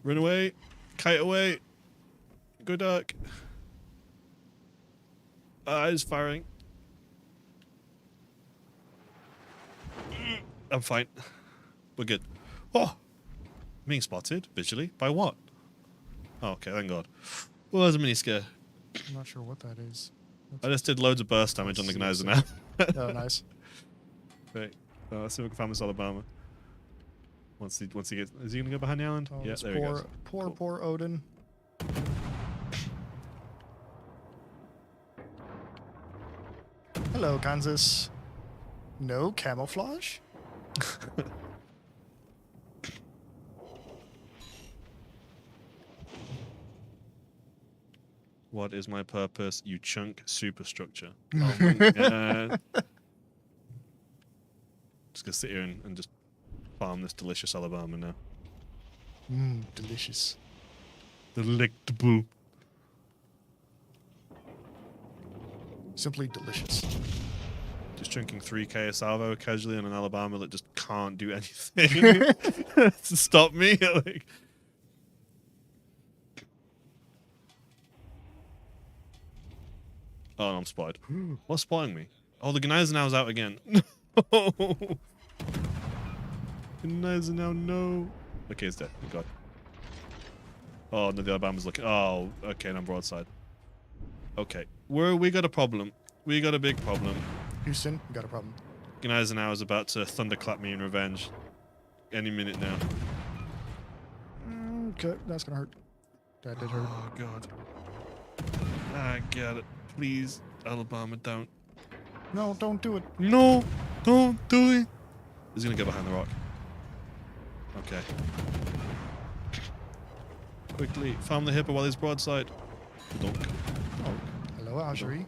Run away. Kite away. Go dark. He's firing. I'm fine. We're good. Oh! Being spotted visually? By what? Oh, okay, thank God. Well, there's a mini scare. I'm not sure what that is. I just did loads of burst damage on the Organizer now. Oh, nice. Right. Let's see if we can find this Alabama. Once he gets, is he gonna go behind the island? Oh, Yeah, there he goes. Poor Odin. Hello, Kansas. No camouflage? What is my purpose, you chunk superstructure? Oh my God. Just gonna sit here and just farm this delicious Alabama now. Delicious. Delectable. Simply delicious. Just chunking 3k a salvo casually on an Alabama that just can't do anything to stop me. Like, oh, no, I'm spotted. What's spotting me? Oh, the Organizer now is out again. No. Organizer now, no. Okay, it's dead. Thank God. Oh, no, the Alabama's looking. Oh, okay, and I'm broadside. Okay, we got a problem. We got a big problem. Houston, you got a problem. Organizer now is about to thunderclap me in revenge. Any minute now. Okay, that's gonna hurt. That did hurt. Oh, God. I got it. Please, Alabama, don't. No, don't do it. No, don't do it. He's gonna go behind the rock. Okay. Quickly, farm the hippo while he's broadside. Dunk. Dunk. Hello, Algerie.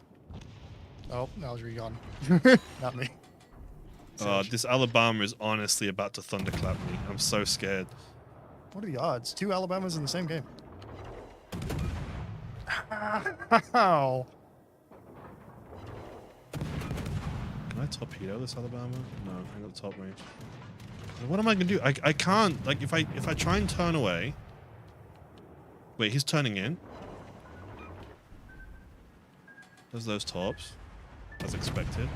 Oh, Algerie gone. Not me. This Alabama is honestly about to thunderclap me. I'm so scared. What are the odds? 2 Alabamas in the same game. Ow. Can I torpedo this Alabama? No, I got the top range. What am I gonna do? I can't. Like, if I try and turn away. Wait, he's turning in. There's those tops, as expected.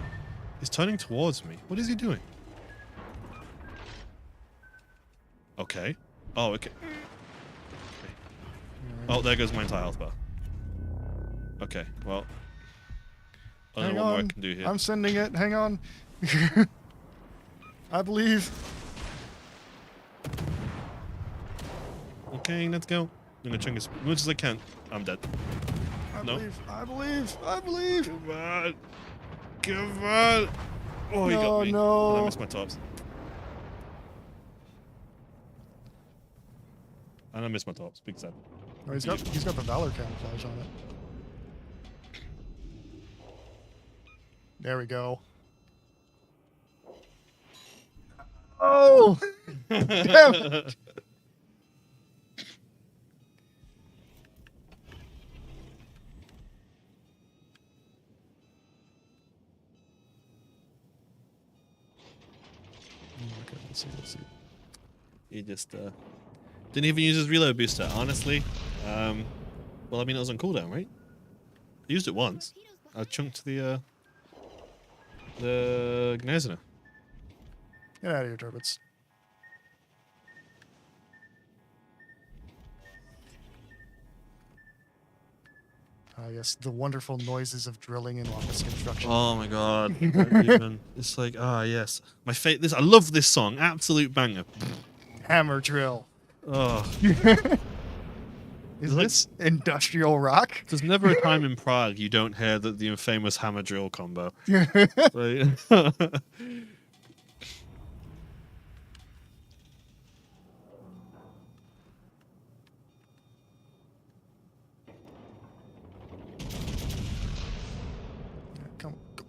He's turning towards me. What is he doing? Okay. Oh, okay. Oh, there goes my entire health bar. Okay, well. I don't know what more I can do here. I'm sending it. Hang on. I believe. Okay, let's go. I'm gonna chunk as much as I can. I'm dead. I believe. Come on. Come on. Oh, he got me. No. And I missed my tops. And I missed my tops. Big sad. Oh, he's got the Valor camouflage on it. There we go. No! Damn it. Okay, let's see. He just didn't even use his reload booster. Honestly, well, I mean, it was on cooldown, right? I used it once. I chunked the Gnezner. Get out of here, turbits. Yes, the wonderful noises of drilling and office construction. Oh my god! Don't even. It's like, yes, my this. I love this song. Absolute banger. Hammer drill. Oh, Is this industrial rock? there's never a time in Prague you don't hear the infamous hammer drill combo. Right?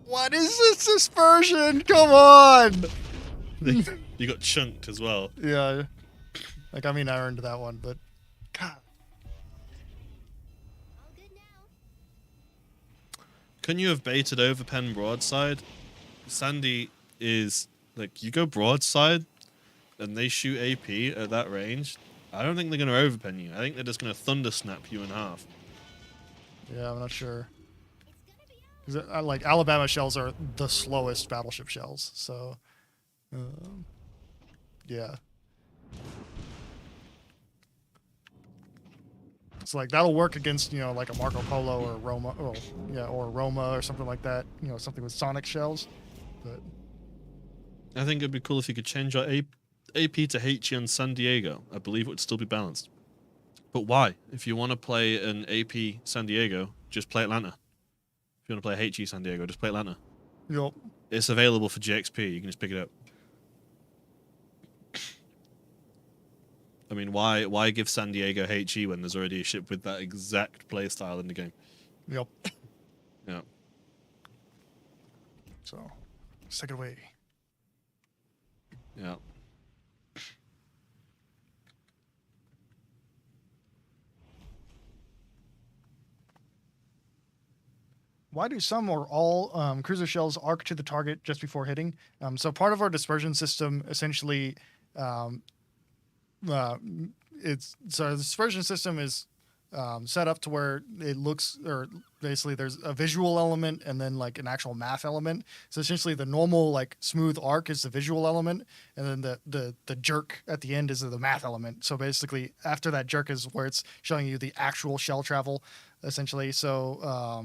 What is this dispersion? Come on! You got chunked as well. Yeah. Like, I mean, I earned that one, but... God. Couldn't you have baited over Penn broadside? Sandy is... Like, you go broadside, and they shoot AP at that range. I don't think they're going to overpen you. I think they're just going to thunder snap you in half. Yeah, I'm not sure. Like, Alabama shells are the slowest battleship shells, so... yeah. It's like, that'll work against, you know, like a Marco Polo or Roma, or Roma or something like that. You know, something with sonic shells, but... I think it'd be cool if you could change your AP to HE on San Diego. I believe it would still be balanced. But why? If you want to play an AP San Diego, just play Atlanta. If you want to play HE San Diego, just play Atlanta. Yep. It's available for GXP. You can just pick it up. I mean, why give San Diego HE when there's already a ship with that exact playstyle in the game? Yep. Yeah. So, let's take it away. Yeah. Why do some or all cruiser shells arc to the target just before hitting? So part of our dispersion system essentially, the dispersion system is set up to where it looks, or basically there's a visual element and then like an actual math element. So essentially the normal like smooth arc is the visual element, and then the jerk at the end is the math element. So basically after that jerk is where it's showing you the actual shell travel, essentially. So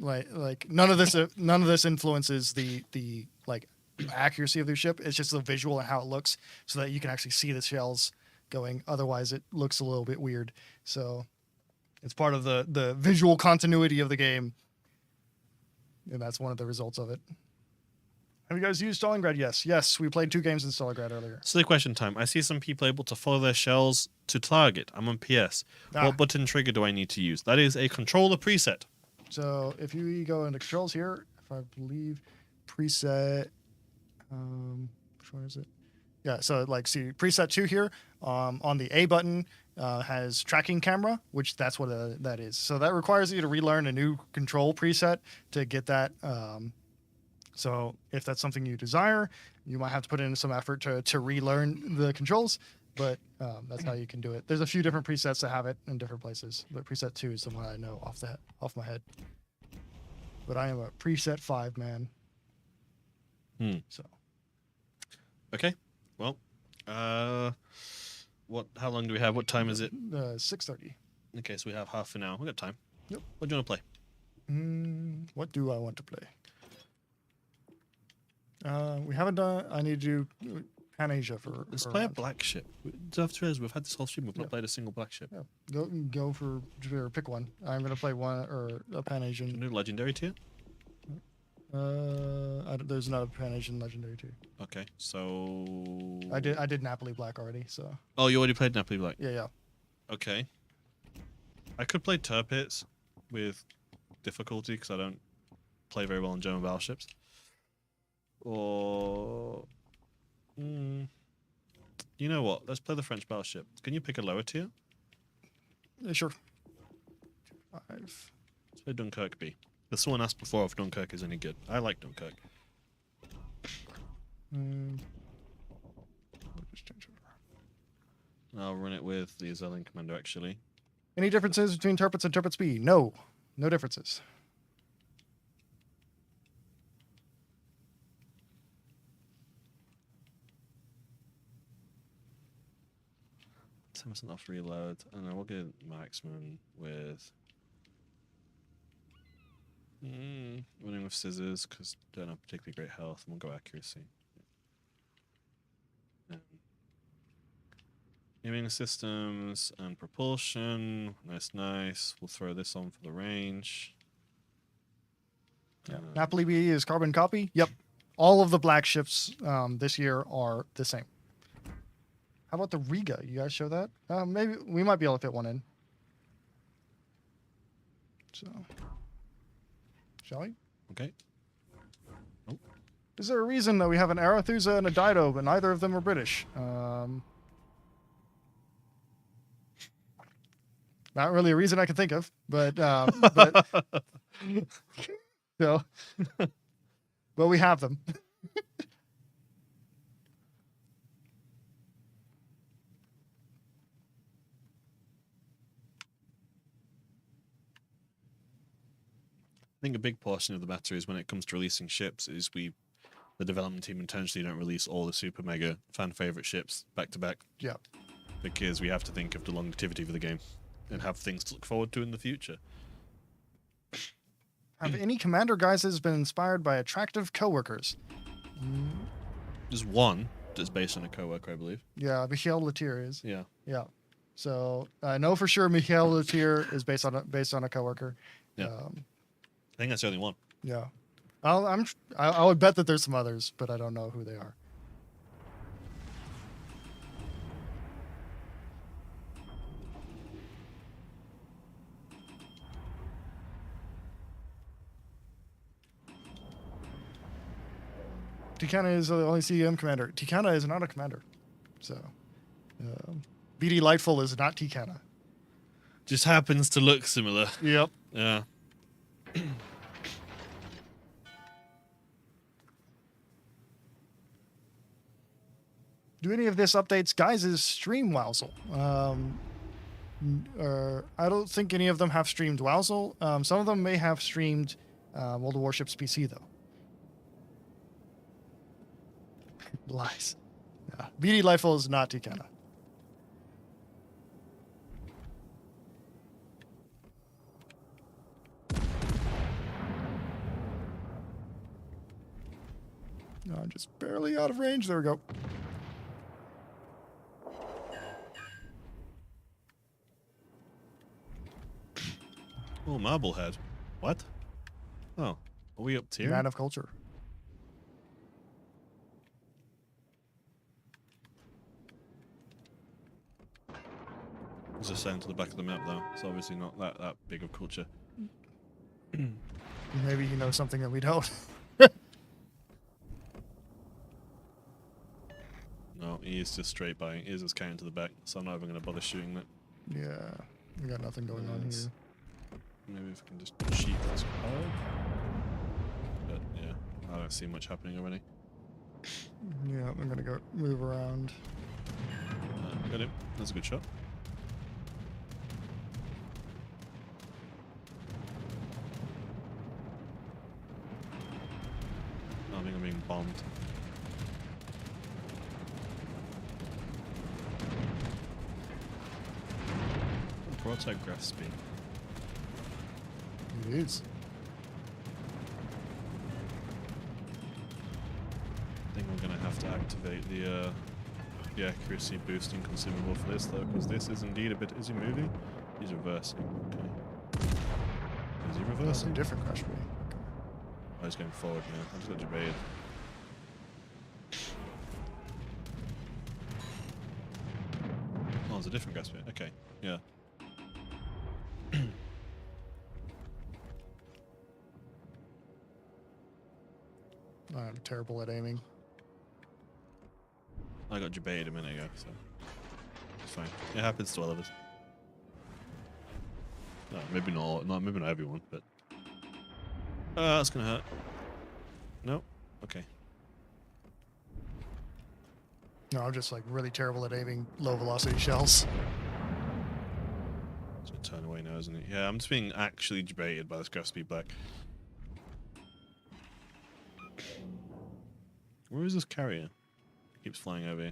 like none of this influences the like accuracy of the ship. It's just the visual and how it looks, so that you can actually see the shells going. Otherwise it looks a little bit weird. So it's part of the visual continuity of the game, and that's one of the results of it. Have you guys used Stalingrad? Yes, we played 2 games in Stalingrad earlier. Silly question time. I see some people able to follow their shells to target. I'm on PS. What button trigger do I need to use? That is a controller preset. So if you go into controls here, if I believe preset, which one is it? Yeah, so like see preset 2 here, on the A button has tracking camera, which that's what that is. So that requires you to relearn a new control preset to get that. So if that's something you desire, you might have to put in some effort to relearn the controls, but that's how you can do it. There's a few different presets that have it in different places, but preset 2 is the one I know off my head. But I am a preset 5 man. So. Okay. Well, how long do we have? What time is it? 6:30. Okay, so we have half an hour. We got time. Yep. What do you want to play? What do I want to play? We haven't done. I need to do Pan Asia for. Let's play a black ship. After we've had this whole stream, we've not played a single black ship. Yeah. Go for pick one. I'm gonna play one or a Pan Asian. New legendary tier. There's not a Pan Asian legendary tier. Okay, so I did Napoli Black already. So. Oh, you already played Napoli Black. Yeah. Okay. I could play Turpits with difficulty because I don't play very well on German battleships. Or You know what? Let's play the French battleship. Can you pick a lower tier? Yeah, sure. 5. Let's play Dunkirk B. There's someone asked before if Dunkirk is any good. I like Dunkirk. We'll just change it. I'll run it with the Zelling Commander, actually. Any differences between Turpets and Turpets B? No. No differences. Samson off reload, and then we'll get Marksman with running with scissors because don't have particularly great health, and we'll go accuracy. Aiming systems and propulsion, nice. We'll throw this on for the range. Yeah. Napoli B is carbon copy. Yep. All of the black ships this year are the same. How about the Riga? You guys show that? Maybe we might be able to fit one in. So, shall we? Okay. Oh. Is there a reason that we have an Arethusa and a Dido, but neither of them are British? Not really a reason I can think of, but so, but we have them. I think a big portion of the matter is when it comes to releasing ships is the development team intentionally don't release all the super mega fan favorite ships back to back. Yeah. Because we have to think of the longevity for the game and have things to look forward to in the future. Have any commander guises been inspired by attractive coworkers? There's one that's based on a coworker, I believe. Yeah, Michael Latier is. Yeah. Yeah. So I know for sure Michael Latier is based on a coworker. Yeah. I think that's the only one. Yeah. I would bet that there's some others, but I don't know who they are. Tikana is the only CM commander. Tikana is not a commander. So, BD Lightful is not Tikana. Just happens to look similar. Yep. Yeah. Do any of this updates guys' stream Wowsle? I don't think any of them have streamed Wowsle. Some of them may have streamed World of Warships PC, though. Lies. Yeah. BD Lightful is not Tikana. No, I'm just barely out of range. There we go. Oh, Marblehead. What? Oh, are we up tier? Man of culture. There's a sign to the back of the map, though. It's obviously not that big of culture. Maybe you know something that we don't. No, he is just straight by. He is just carrying to the back, so I'm not even going to bother shooting that. Yeah, we got nothing going on here. Maybe if we can just cheat this card. But yeah, I don't see much happening already. Yeah, I'm gonna go move around. Got him. That's a good shot. I think I'm being bombed. Broadside graph speed. It is. I think we're going to have to activate the accuracy boosting consumable for this, though, because this is indeed a bit... Is he moving? He's reversing. Okay. Is he That's reversing? a different crash speed. Oh, he's going forward now. I just got debated. Oh, it's a different gas speed. Okay, yeah. I'm terrible at aiming. I got debated a minute ago, so it's fine. It happens to all of us. No, maybe not. Maybe not everyone, but that's gonna hurt. No. Okay. No, I'm just like really terrible at aiming low velocity shells. It's a turn away now, isn't it? Yeah, I'm just being actually debated by this Graph Speed Black. Where is this carrier? It keeps flying over here.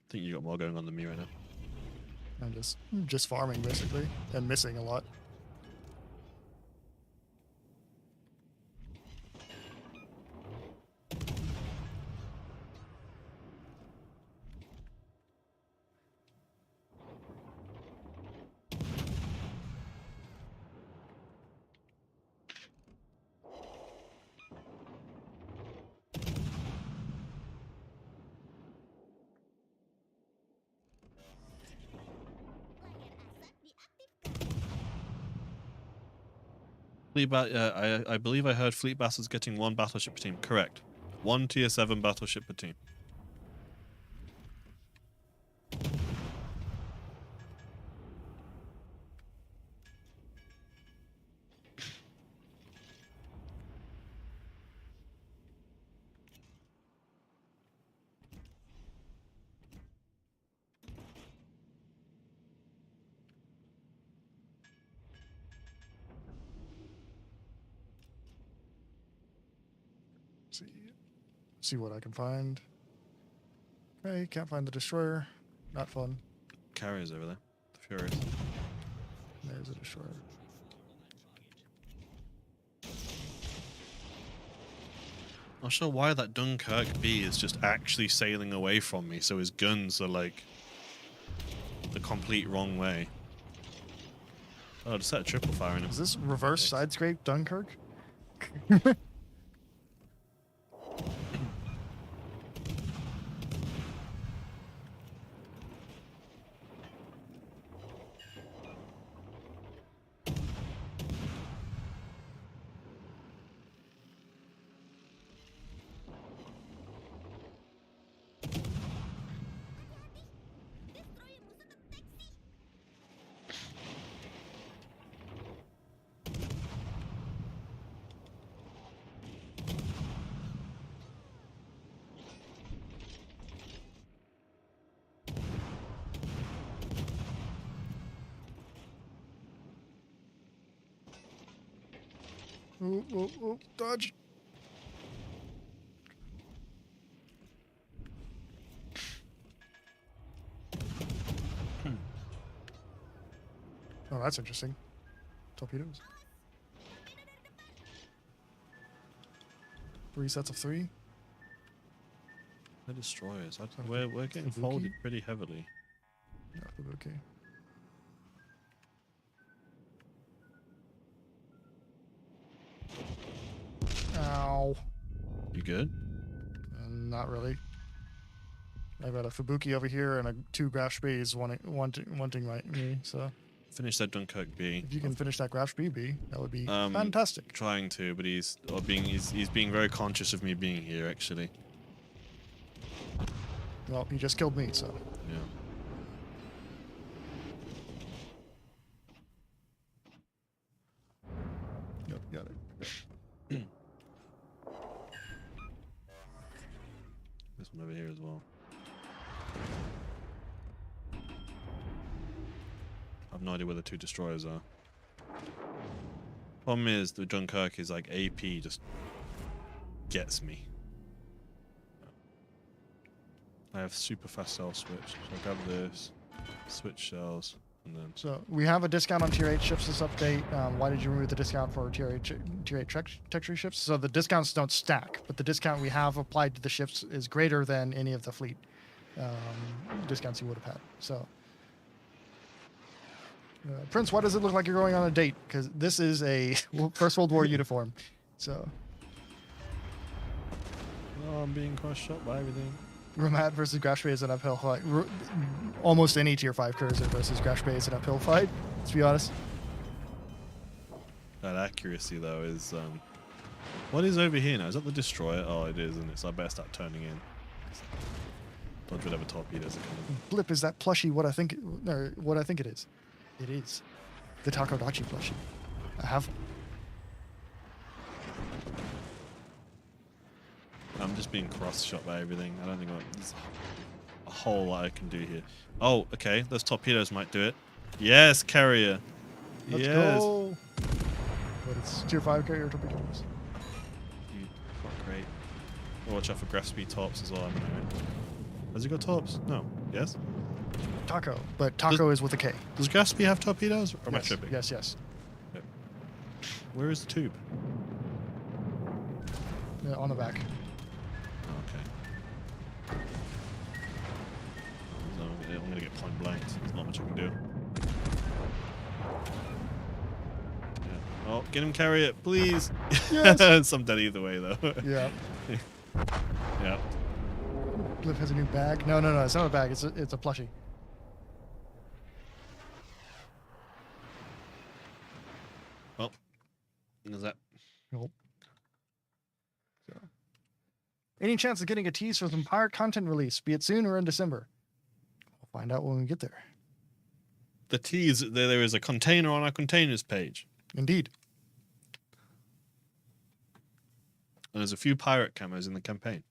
I think you got more going on than me right now. I'm just farming basically and missing a lot. I believe I heard Fleet Bastards getting 1 battleship per team. Correct. 1 Tier 7 battleship per team. See what I can find. Okay, can't find the destroyer. Not fun. Carriers over there. The Furies. There's a destroyer. Not sure why that Dunkirk B is just actually sailing away from me, so his guns are like the complete wrong way. Oh, just set a triple fire in him. Is this reverse side scrape Dunkirk? Ooh, ooh, ooh, dodge. Oh, that's interesting. Torpedoes. 3 sets of 3. They're destroyers. Okay. We're getting Fubuki? folded pretty heavily. Yeah, okay. Ow. You good? Not really. I've got a Fubuki over here and 2 Graf Spees wanting me, so... Finish that Dunkirk B. If you can finish that Graf BB, that would be fantastic. Trying to, but he's being very conscious of me being here, actually. Well, he just killed me, so... Yeah. Yep, got it. This one over here as well. I have no idea where the 2 destroyers are. Problem is, the Dunkirk is like AP just gets me. I have super fast cell switch, so I grab this, switch shells, and then... So, we have a discount on Tier 8 ships this update. Why did you remove the discount for Tier 8 texture ships? So the discounts don't stack, but the discount we have applied to the ships is greater than any of the fleet discounts you would have had. So... Prince, why does it look like you're going on a date? Because this is a First World War uniform. So... Oh, I'm being crushed up by everything. Ramat versus Graf is an uphill fight. Almost any Tier 5 cursor versus Graf is an uphill fight, let's be honest. That accuracy, though, is What is over here now? Is that the destroyer? Oh, it is, isn't it? So I better start turning in. Dodge whatever torpedoes are coming. Blip, is that plushie what I think it is? It is. The Takodachi plushie. I have one. I'm just being cross-shot by everything. I don't think there's a whole lot I can do here. Oh, okay. Those torpedoes might do it. Yes, carrier. Let's yes. go. But it's tier 5 carrier torpedoes. Great. Watch out for graph speed tops as well. Has he got tops? No. Yes? Taco. But Taco is with a K. Does graph speed have torpedoes? Or am I Yes, tripping? yes, yes. Yep. Where is the tube? Yeah, on the back. Okay. So I'm going to get point blanked. There's not much I can do. Yeah. Oh, get him, carrier, please. Yes. I'm dead either way, though. Yeah. Yeah. Blip has a new bag. No, it's not a bag. It's a plushie. Well, there's that. Nope. So. Any chance of getting a tease for some pirate content release, be it soon or in December? We'll find out when we get there. The tease, there is a container on our containers page. Indeed. And there's a few pirate camos in the campaign.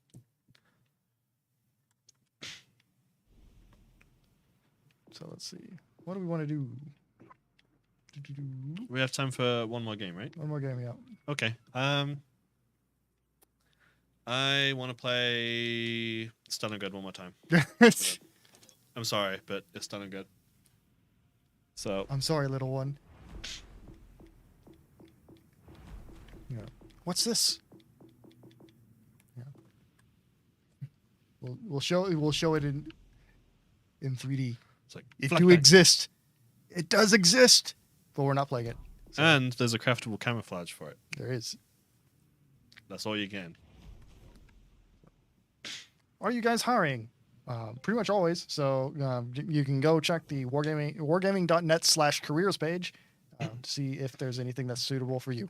So let's see. What do we want to do? We have time for one more game, right? One more game, yeah. Okay. I want to play Stalingrad one more time. I'm sorry, but it's Stalingrad. So I'm sorry, little one. Yeah. What's this? Yeah. We'll show it in 3D. it's like It flashbang. do exist. It does exist, but we're not playing it. So And there's a craftable camouflage for it. there is. That's all you get. Are you guys hiring? Pretty much always. So you can go check the wargaming.net/careers page to see if there's anything that's suitable for you.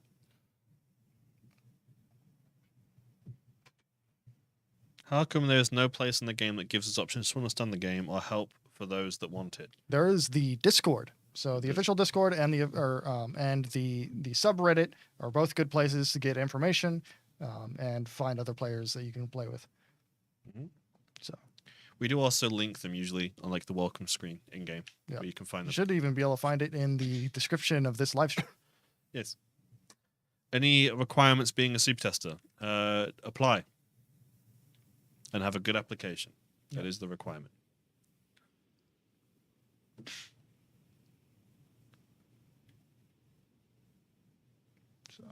How come there's no place in the game that gives us options to understand the game or help for those that want it? There is the Discord. So the official Discord and the subreddit are both good places to get information and find other players that you can play with. Mm-hmm. So We do also link them usually on like the welcome screen in game, where you can find you them. should even be able to find it in the description of this live stream. Yes. Any requirements being a super tester? Apply. And have a good application. That is the requirement. So,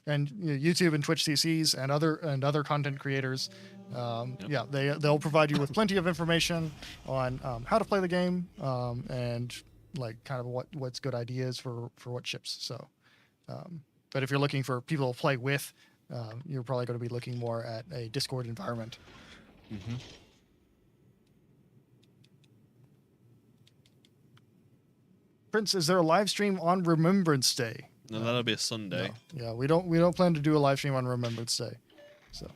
and YouTube and Twitch CCs and other content creators, they'll provide you with plenty of information on how to play the game and like kind of what's good ideas for what ships. So, but if you're looking for people to play with, you're probably going to be looking more at a Discord environment. Mm-hmm. Prince, is there a live stream on Remembrance Day? No, that'll be a Sunday. No. Yeah, we don't plan to do a live stream on Remembrance Day. So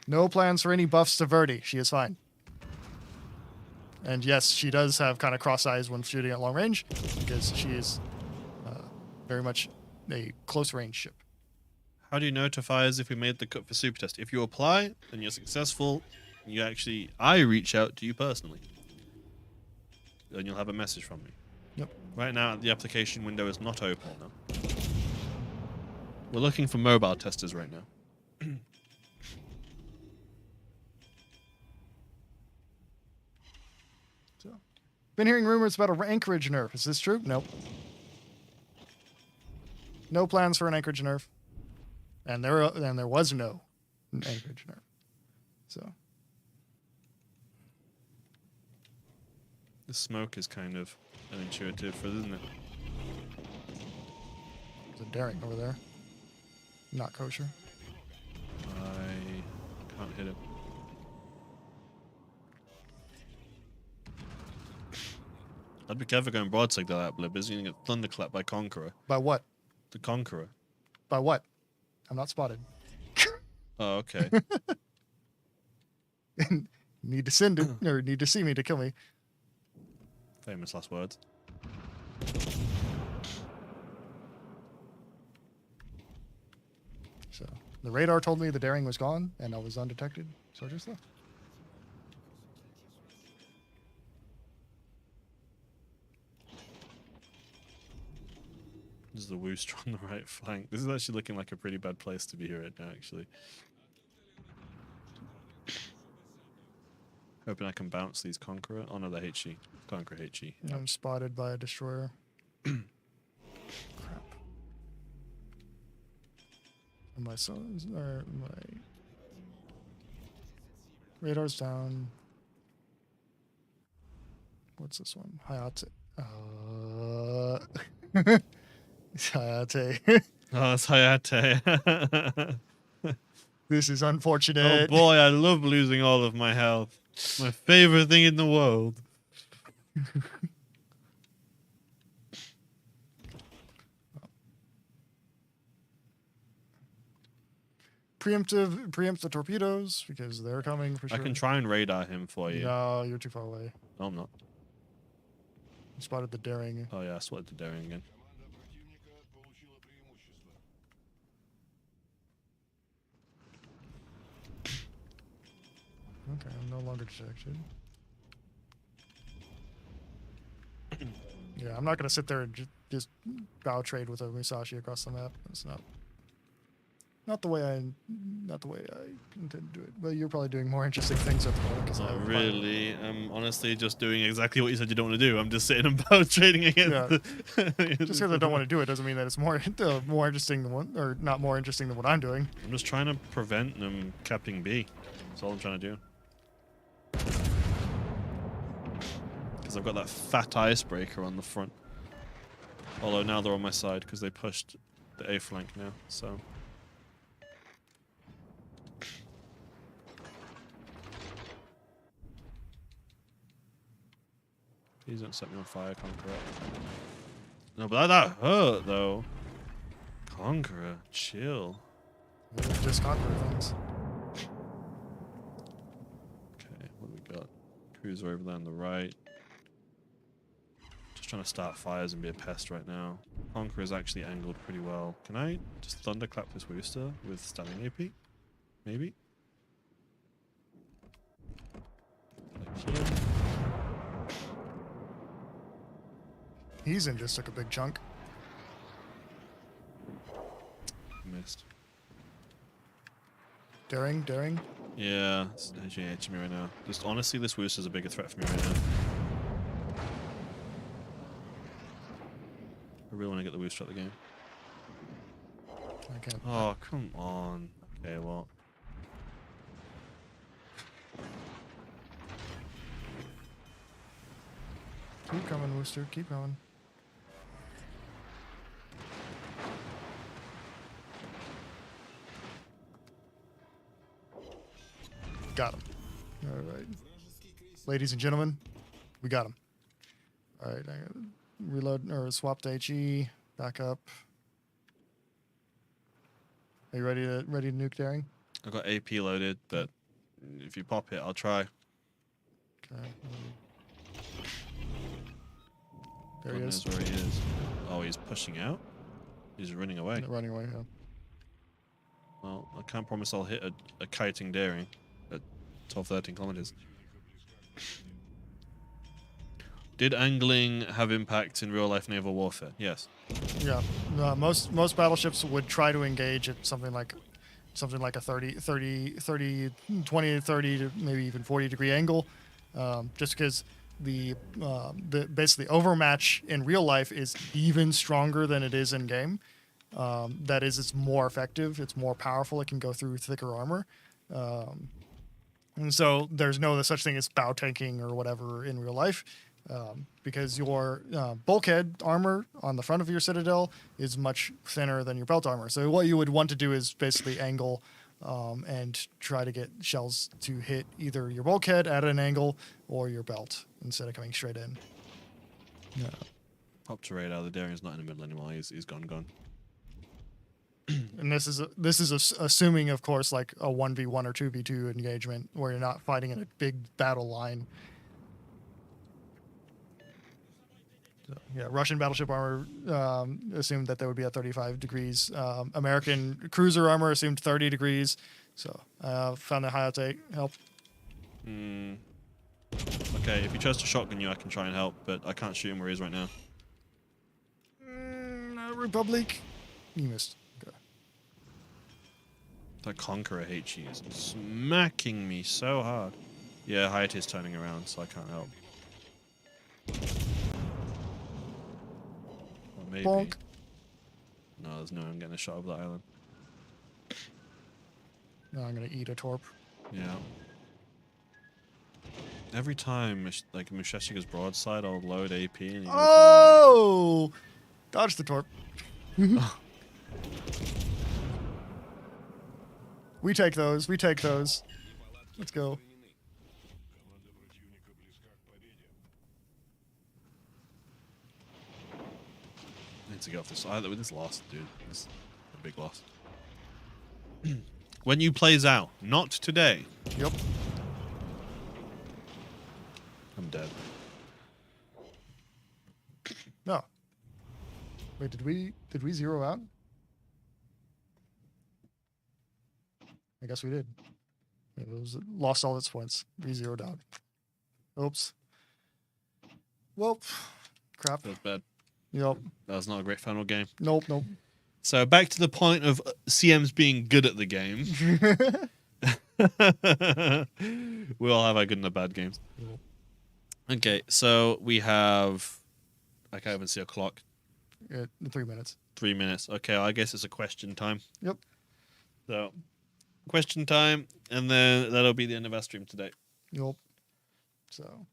no plans for any buffs to Verdi. She is fine. And yes, she does have kind of cross eyes when shooting at long range because she is very much a close range ship. How do you notify us if we made the cut for super test? If you apply and you're successful, I reach out to you personally. Then you'll have a message from me. Yep. Right now, the application window is not open now. We're looking for mobile testers right now. So, been hearing rumors about an Anchorage nerf. Is this true? Nope. No plans for an Anchorage nerf. And there was no Anchorage nerf. So The smoke is kind of unintuitive for, isn't it? there's a daring over there. Not kosher. I can't hit it. I'd be careful going broadside like that, Blib. Is going to get thunderclapped by Conqueror. By what? The Conqueror. By what? I'm not spotted. Oh, okay. Need to send it or need to see me to kill me. Famous last words. So the radar told me the daring was gone and I was undetected, so I just left. This is the Wooster on the right flank. This is actually looking like a pretty bad place to be here right now, actually. Hoping I can bounce these Conqueror. Oh no, they're HE. Conqueror HE. Yeah. I'm spotted by a destroyer. Crap. And my sons or my radar's down. What's this one? Hayate. Hayate. Oh, it's Hayate. This is Oh unfortunate. boy, I love losing all of my health. My favorite thing in the world. Preempt the torpedoes because they're coming for sure. I can try and radar him for you. No, you're too far away. No, I'm not. You spotted the daring. Oh yeah, I spotted the daring again. Okay, I'm no longer detected. Yeah, I'm not gonna sit there and just bow trade with a Musashi across the map. That's not the way I intend to do it. But you're probably doing more interesting things at the moment. 'Cause Not really. I'm honestly just doing exactly what you said you don't want to do. I'm just sitting and bow trading against. Yeah. Just because I don't want to do it doesn't mean that it's more interesting than what, or not more interesting than what I'm doing. I'm just trying to prevent them capping B. That's all I'm trying to do. Because I've got that fat icebreaker on the front. Although now they're on my side because they pushed the A flank now. So. Please don't set me on fire, Conqueror. No, but that hurt though. Conqueror, chill. Just conquer things. Okay, what do we got? Cruiser over there on the right. Just trying to start fires and be a pest right now. Conqueror is actually angled pretty well. Can I just thunderclap this Wooster with stunning AP? Maybe? Like here. Hizen just took a big chunk. Missed. Daring. Yeah, it's edging me right now. Just honestly, this Wooster's a bigger threat for me right now. I really want to get the Wooster at the game. I can't. Oh, come on. Okay, well. Keep coming, Wooster. Keep going. Got him. All right. Ladies and gentlemen, we got him. All right. I gotta reload or swap to HE. Back up. Are you ready to nuke daring? I've got AP loaded, but if you pop it, I'll try. Okay. There he God is. knows where he is. Oh, he's pushing out? He's running away. Running away, yeah. Well, I can't promise I'll hit a kiting daring at 12, 13 kilometers. Did angling have impact in real-life naval warfare? Yes. Yeah. Most battleships would try to engage at something like a 20 to 30 to maybe even 40 degree angle, just because the basically overmatch in real life is even stronger than it is in game. That is, it's more effective, it's more powerful, it can go through thicker armor. And so there's no such thing as bow tanking or whatever in real life, because your bulkhead armor on the front of your citadel is much thinner than your belt armor. So what you would want to do is basically angle and try to get shells to hit either your bulkhead at an angle or your belt instead of coming straight in. Yeah. Pop to radar. The daring's not in the middle anymore. He's gone. And this is assuming, of course, like a 1v1 or 2v2 engagement where you're not fighting in a big battle line. So, yeah, Russian battleship armor assumed that they would be at 35 degrees. American cruiser armor assumed 30 degrees. So found that high update help. Okay, if he tries to shotgun you, I can try and help, but I can't shoot him where he is right now. Republic. You missed. Okay. That Conqueror HE is smacking me so hard. Yeah, Hyatt is turning around, so I can't help. Or maybe. Bonk. No, there's no way I'm getting a shot over that island. No, I'm gonna eat a torp. Yeah. Every time, like, Musashi goes broadside, I'll load AP and he Oh! Dodge the torp. We take those. We take those. Let's go. I need to get off this. This loss, dude. This is a big loss. When you play Zhao, not today. Yep. I'm dead. No. Wait, did we zero out? I guess we did. It was lost all its points. We zeroed out. Oops. Well, crap. That was bad. Yep. That was not a great final game. Nope. So back to the point of CMs being good at the game. We all have our good and our bad games. Yep. Okay, so we have... I can't even see a clock. 3 minutes. 3 minutes. Okay, I guess it's a question time. Yep. So, question time, and then that'll be the end of our stream today. Yep. So.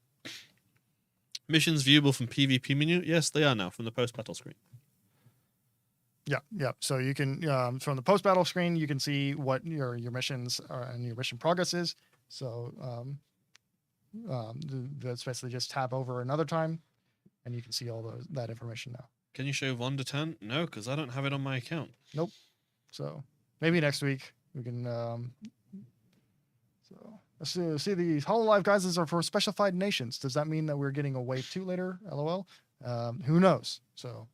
Missions viewable from PvP menu? Yes, they are now, from the post-battle screen. Yeah. So you can, from the post-battle screen, you can see what your missions are and your mission progress is. So that's basically just tab over another time, and you can see all that information now. Can you show Von de 10? No, because I don't have it on my account. Nope. So maybe next week we can. So let's see these Hololive guises are for specified nations. Does that mean that we're getting a wave 2 later? LOL. Who knows? So.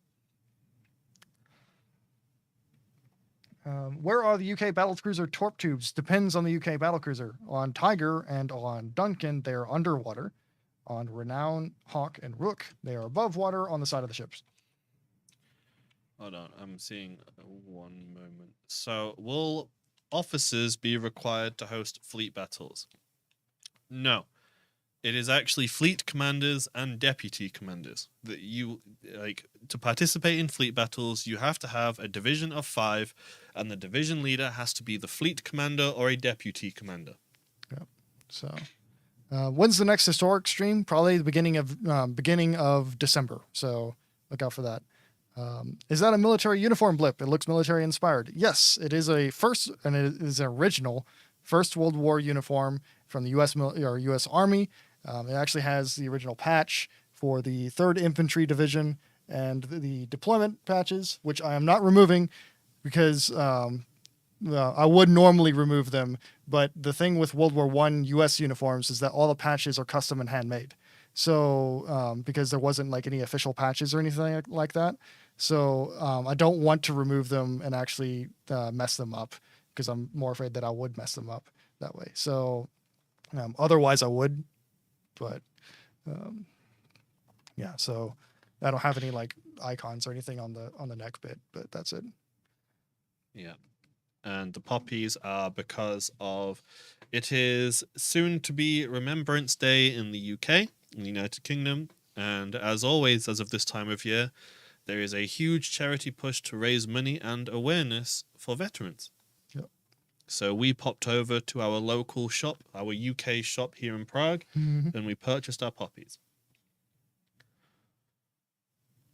Where are the UK battlecruiser torp tubes? Depends on the UK battlecruiser. On Tiger and on Duncan, they are underwater. On Renown, Hawk, and Rook, they are above water on the side of the ships. Hold on, I'm seeing one moment. So, will officers be required to host fleet battles? No. It is actually fleet commanders and deputy commanders that you like to participate in fleet battles. You have to have a division of 5, and the division leader has to be the fleet commander or a deputy commander. Yep. So, when's the next historic stream? Probably the beginning of December. So look out for that. Is that a military uniform blip? It looks military inspired. Yes, it is it is an original First World War uniform from the U.S. Army. It actually has the original patch for the 3rd Infantry Division and the deployment patches, which I am not removing because I would normally remove them. But the thing with World War I U.S. uniforms is that all the patches are custom and handmade. So because there wasn't like any official patches or anything like that. So I don't want to remove them and actually mess them up because I'm more afraid that I would mess them up that way. So otherwise I would. But yeah, so I don't have any like icons or anything on the neck bit, but that's it. Yeah. And the poppies are because of it is soon to be Remembrance Day in the UK, in the United Kingdom, and as always, as of this time of year, there is a huge charity push to raise money and awareness for veterans. Yep. So we popped over to our local shop, our UK shop here in Prague, and we purchased our poppies.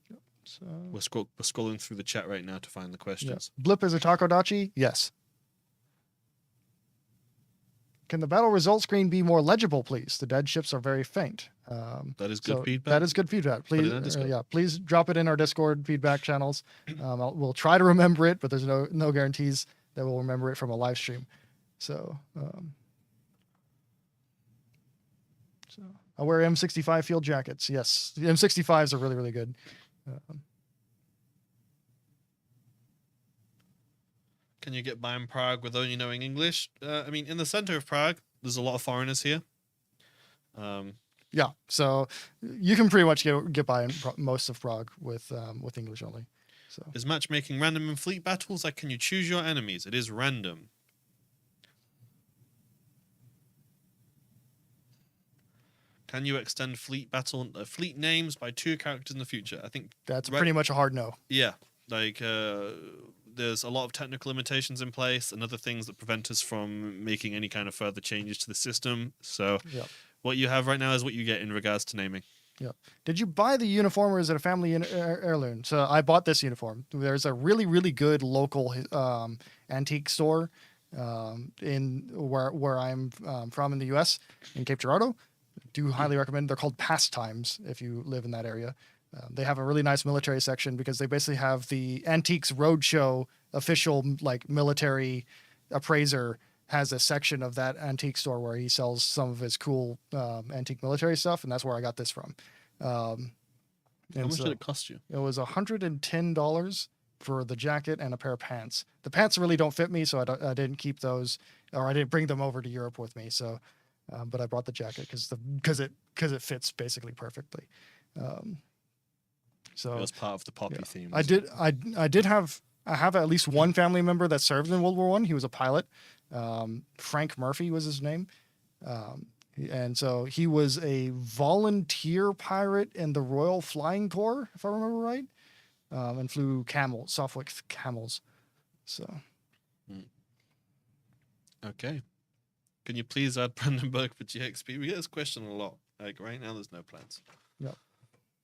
Yep. So We're scrolling through the chat right now to find the questions. yeah. Blip is a takodachi? Yes. Can the battle result screen be more legible, please? The dead ships are very faint. That is good feedback. That is good feedback. Put it Please, in Discord. please drop it in our Discord feedback channels. We'll try to remember it, but there's no guarantees that we'll remember it from a live stream. So, I wear M65 field jackets. Yes, the M65s are really, really good. Can you get by in Prague with only knowing English? I mean, in the center of Prague, there's a lot of foreigners here. Yeah, so you can pretty much get by in most of Prague with English only. So is matchmaking random in fleet battles? Like, can you choose your enemies? It is random. Can you extend fleet names by 2 characters in the future? I think that's pretty much a hard no. Yeah, like there's a lot of technical limitations in place and other things that prevent us from making any kind of further changes to the system. So what you have right now is what you get in regards to naming. Yeah. Did you buy the uniform or is it a family heirloom? So I bought this uniform. There's a really, really good local antique store in where I'm from in the U.S. in Cape Girardeau. Do highly recommend. They're called Pastimes if you live in that area. They have a really nice military section because they basically have the Antiques Roadshow official like military appraiser has a section of that antique store where he sells some of his cool antique military stuff, and that's where I got this from. How much did it cost you? It was $110 for the jacket and a pair of pants. The pants really don't fit me, so I didn't keep those, or I didn't bring them over to Europe with me. So, but I brought the jacket because it fits basically perfectly. So it was part of the poppy theme. I have at least one family member that served in World War I. He was a pilot. Frank Murphy was his name. And so he was a volunteer pirate in the Royal Flying Corps, if I remember right, and flew Sopwith camels. So. Okay. Can you please add Brandenburg for GXP? We get this question a lot. Like right now, there's no plans. Yep.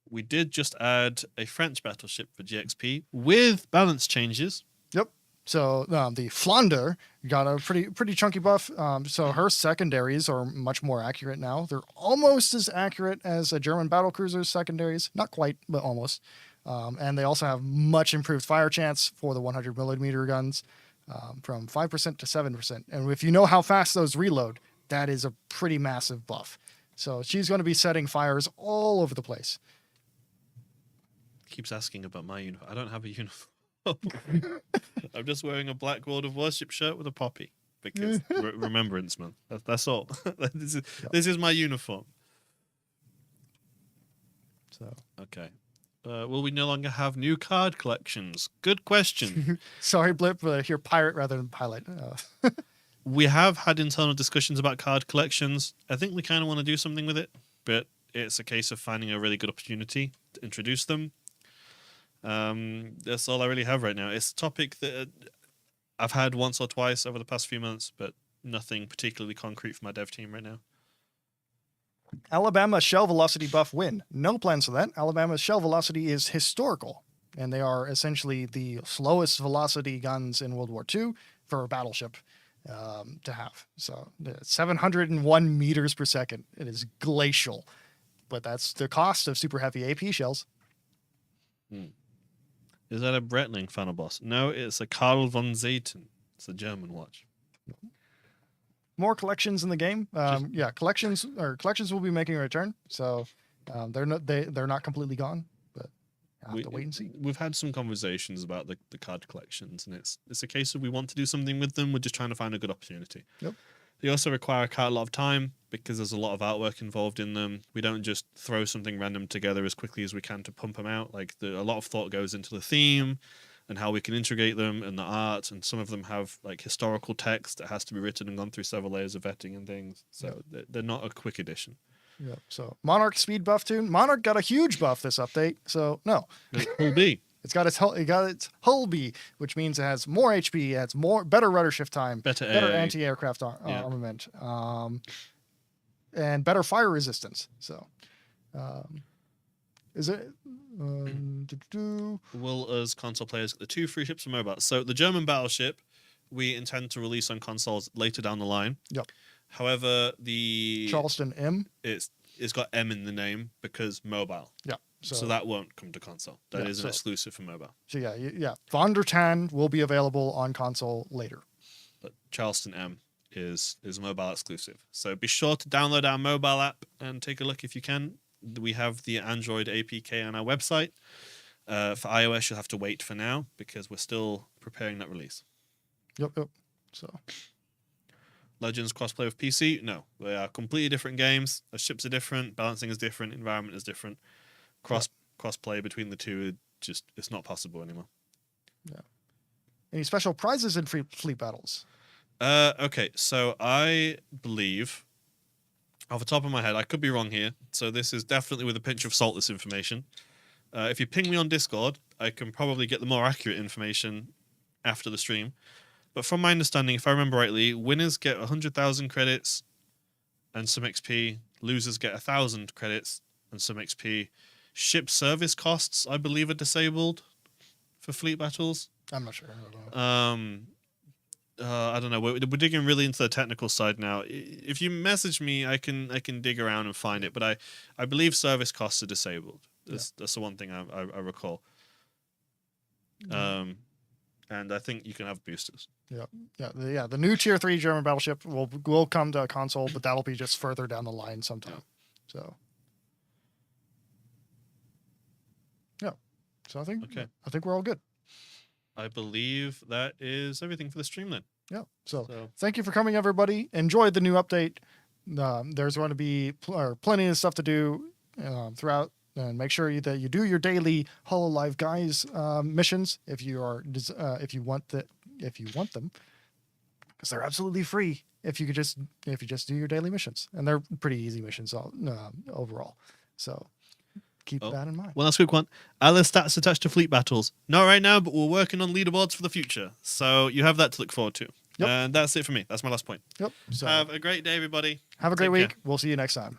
We did just add a French battleship for GXP with balance changes. Yep. So the Flounder got a pretty chunky buff. So her secondaries are much more accurate now. They're almost as accurate as a German battlecruiser's secondaries. Not quite, but almost. And they also have much improved fire chance for the 100 millimeter guns, from 5% to 7%. And if you know how fast those reload, that is a pretty massive buff. So she's going to be setting fires all over the place. Keeps asking about my uniform. I don't have a uniform. I'm just wearing a black World of Warship shirt with a poppy because Remembrance Month. That's all. This is my uniform. So okay. Will we no longer have new card collections? Good question. Sorry, Blip, but I hear pirate rather than pilot. We have had internal discussions about card collections. I think we kind of want to do something with it, but it's a case of finding a really good opportunity to introduce them. That's all I really have right now. It's a topic that I've had once or twice over the past few months, but nothing particularly concrete for my dev team right now. Alabama shell velocity buff win. No plans for that. Alabama's shell velocity is historical, and they are essentially the slowest velocity guns in World War II for a battleship to have. So 701 meters per second. It is glacial, but that's the cost of super heavy AP shells. Is that a Breitling funnel boss? No, it's a Karl von Zayten. It's a German watch. More collections in the game. Collections will be making a return. So they're not completely gone, but I have to wait and see. We've had some conversations about the card collections, and it's a case of we want to do something with them. We're just trying to find a good opportunity. Yep. They also require quite a lot of time because there's a lot of artwork involved in them. We don't just throw something random together as quickly as we can to pump them out. Like a lot of thought goes into the theme and how we can integrate them and the art. And some of them have like historical text that has to be written and gone through several layers of vetting and things. So they're not a quick addition. Yeah. So Monarch speed buff tune. Monarch got a huge buff this update. So no. Hull B. It got its Hull B, which means it has more HP, it has better rudder shift time, better anti-aircraft armament, and better fire resistance. So, is it? Will us console players get the 2 free ships from mobile? So the German battleship we intend to release on consoles later down the line. Yep. However, the Charleston M. It's it's got M in the name because mobile. Yeah. So that won't come to console. That is an exclusive for mobile. So yeah. Von der Tann will be available on console later. But Charleston M is mobile exclusive. So be sure to download our mobile app and take a look if you can. We have the Android APK on our website. For iOS, you'll have to wait for now because we're still preparing that release. Yep. So Legends crossplay with PC? No. They are completely different games. The ships are different, balancing is different, environment is different. Crossplay between the two, it's not possible anymore. Yeah. Any special prizes in fleet battles? Okay, so I believe, off the top of my head, I could be wrong here, so this is definitely with a pinch of salt, this information. If you ping me on Discord, I can probably get the more accurate information after the stream. But from my understanding, if I remember rightly, winners get 100,000 credits and some XP. Losers get 1,000 credits and some XP. Ship service costs, I believe, are disabled for fleet battles. I'm not sure. I don't know. We're digging really into the technical side now. If you message me, I can dig around and find it. But I believe service costs are disabled. That's the one thing I recall. And I think you can have boosters. Yeah. The new Tier 3 German battleship will come to a console, but that'll be just further down the line sometime. So I think we're all good. I believe that is everything for the stream then. Yeah. So thank you for coming, everybody. Enjoy the new update. There's going to be plenty of stuff to do throughout. And make sure that you do your daily Hololive Guys missions if you want them, because they're absolutely free. If you just do your daily missions, and they're pretty easy missions overall. So keep that in mind. One last quick one. Are there stats attached to fleet battles? Not right now, but we're working on leaderboards for the future. So you have that to look forward to. Yep. And that's it for me. That's my last point. Yep. So have a great day, everybody. Have a great week. We'll see you next time.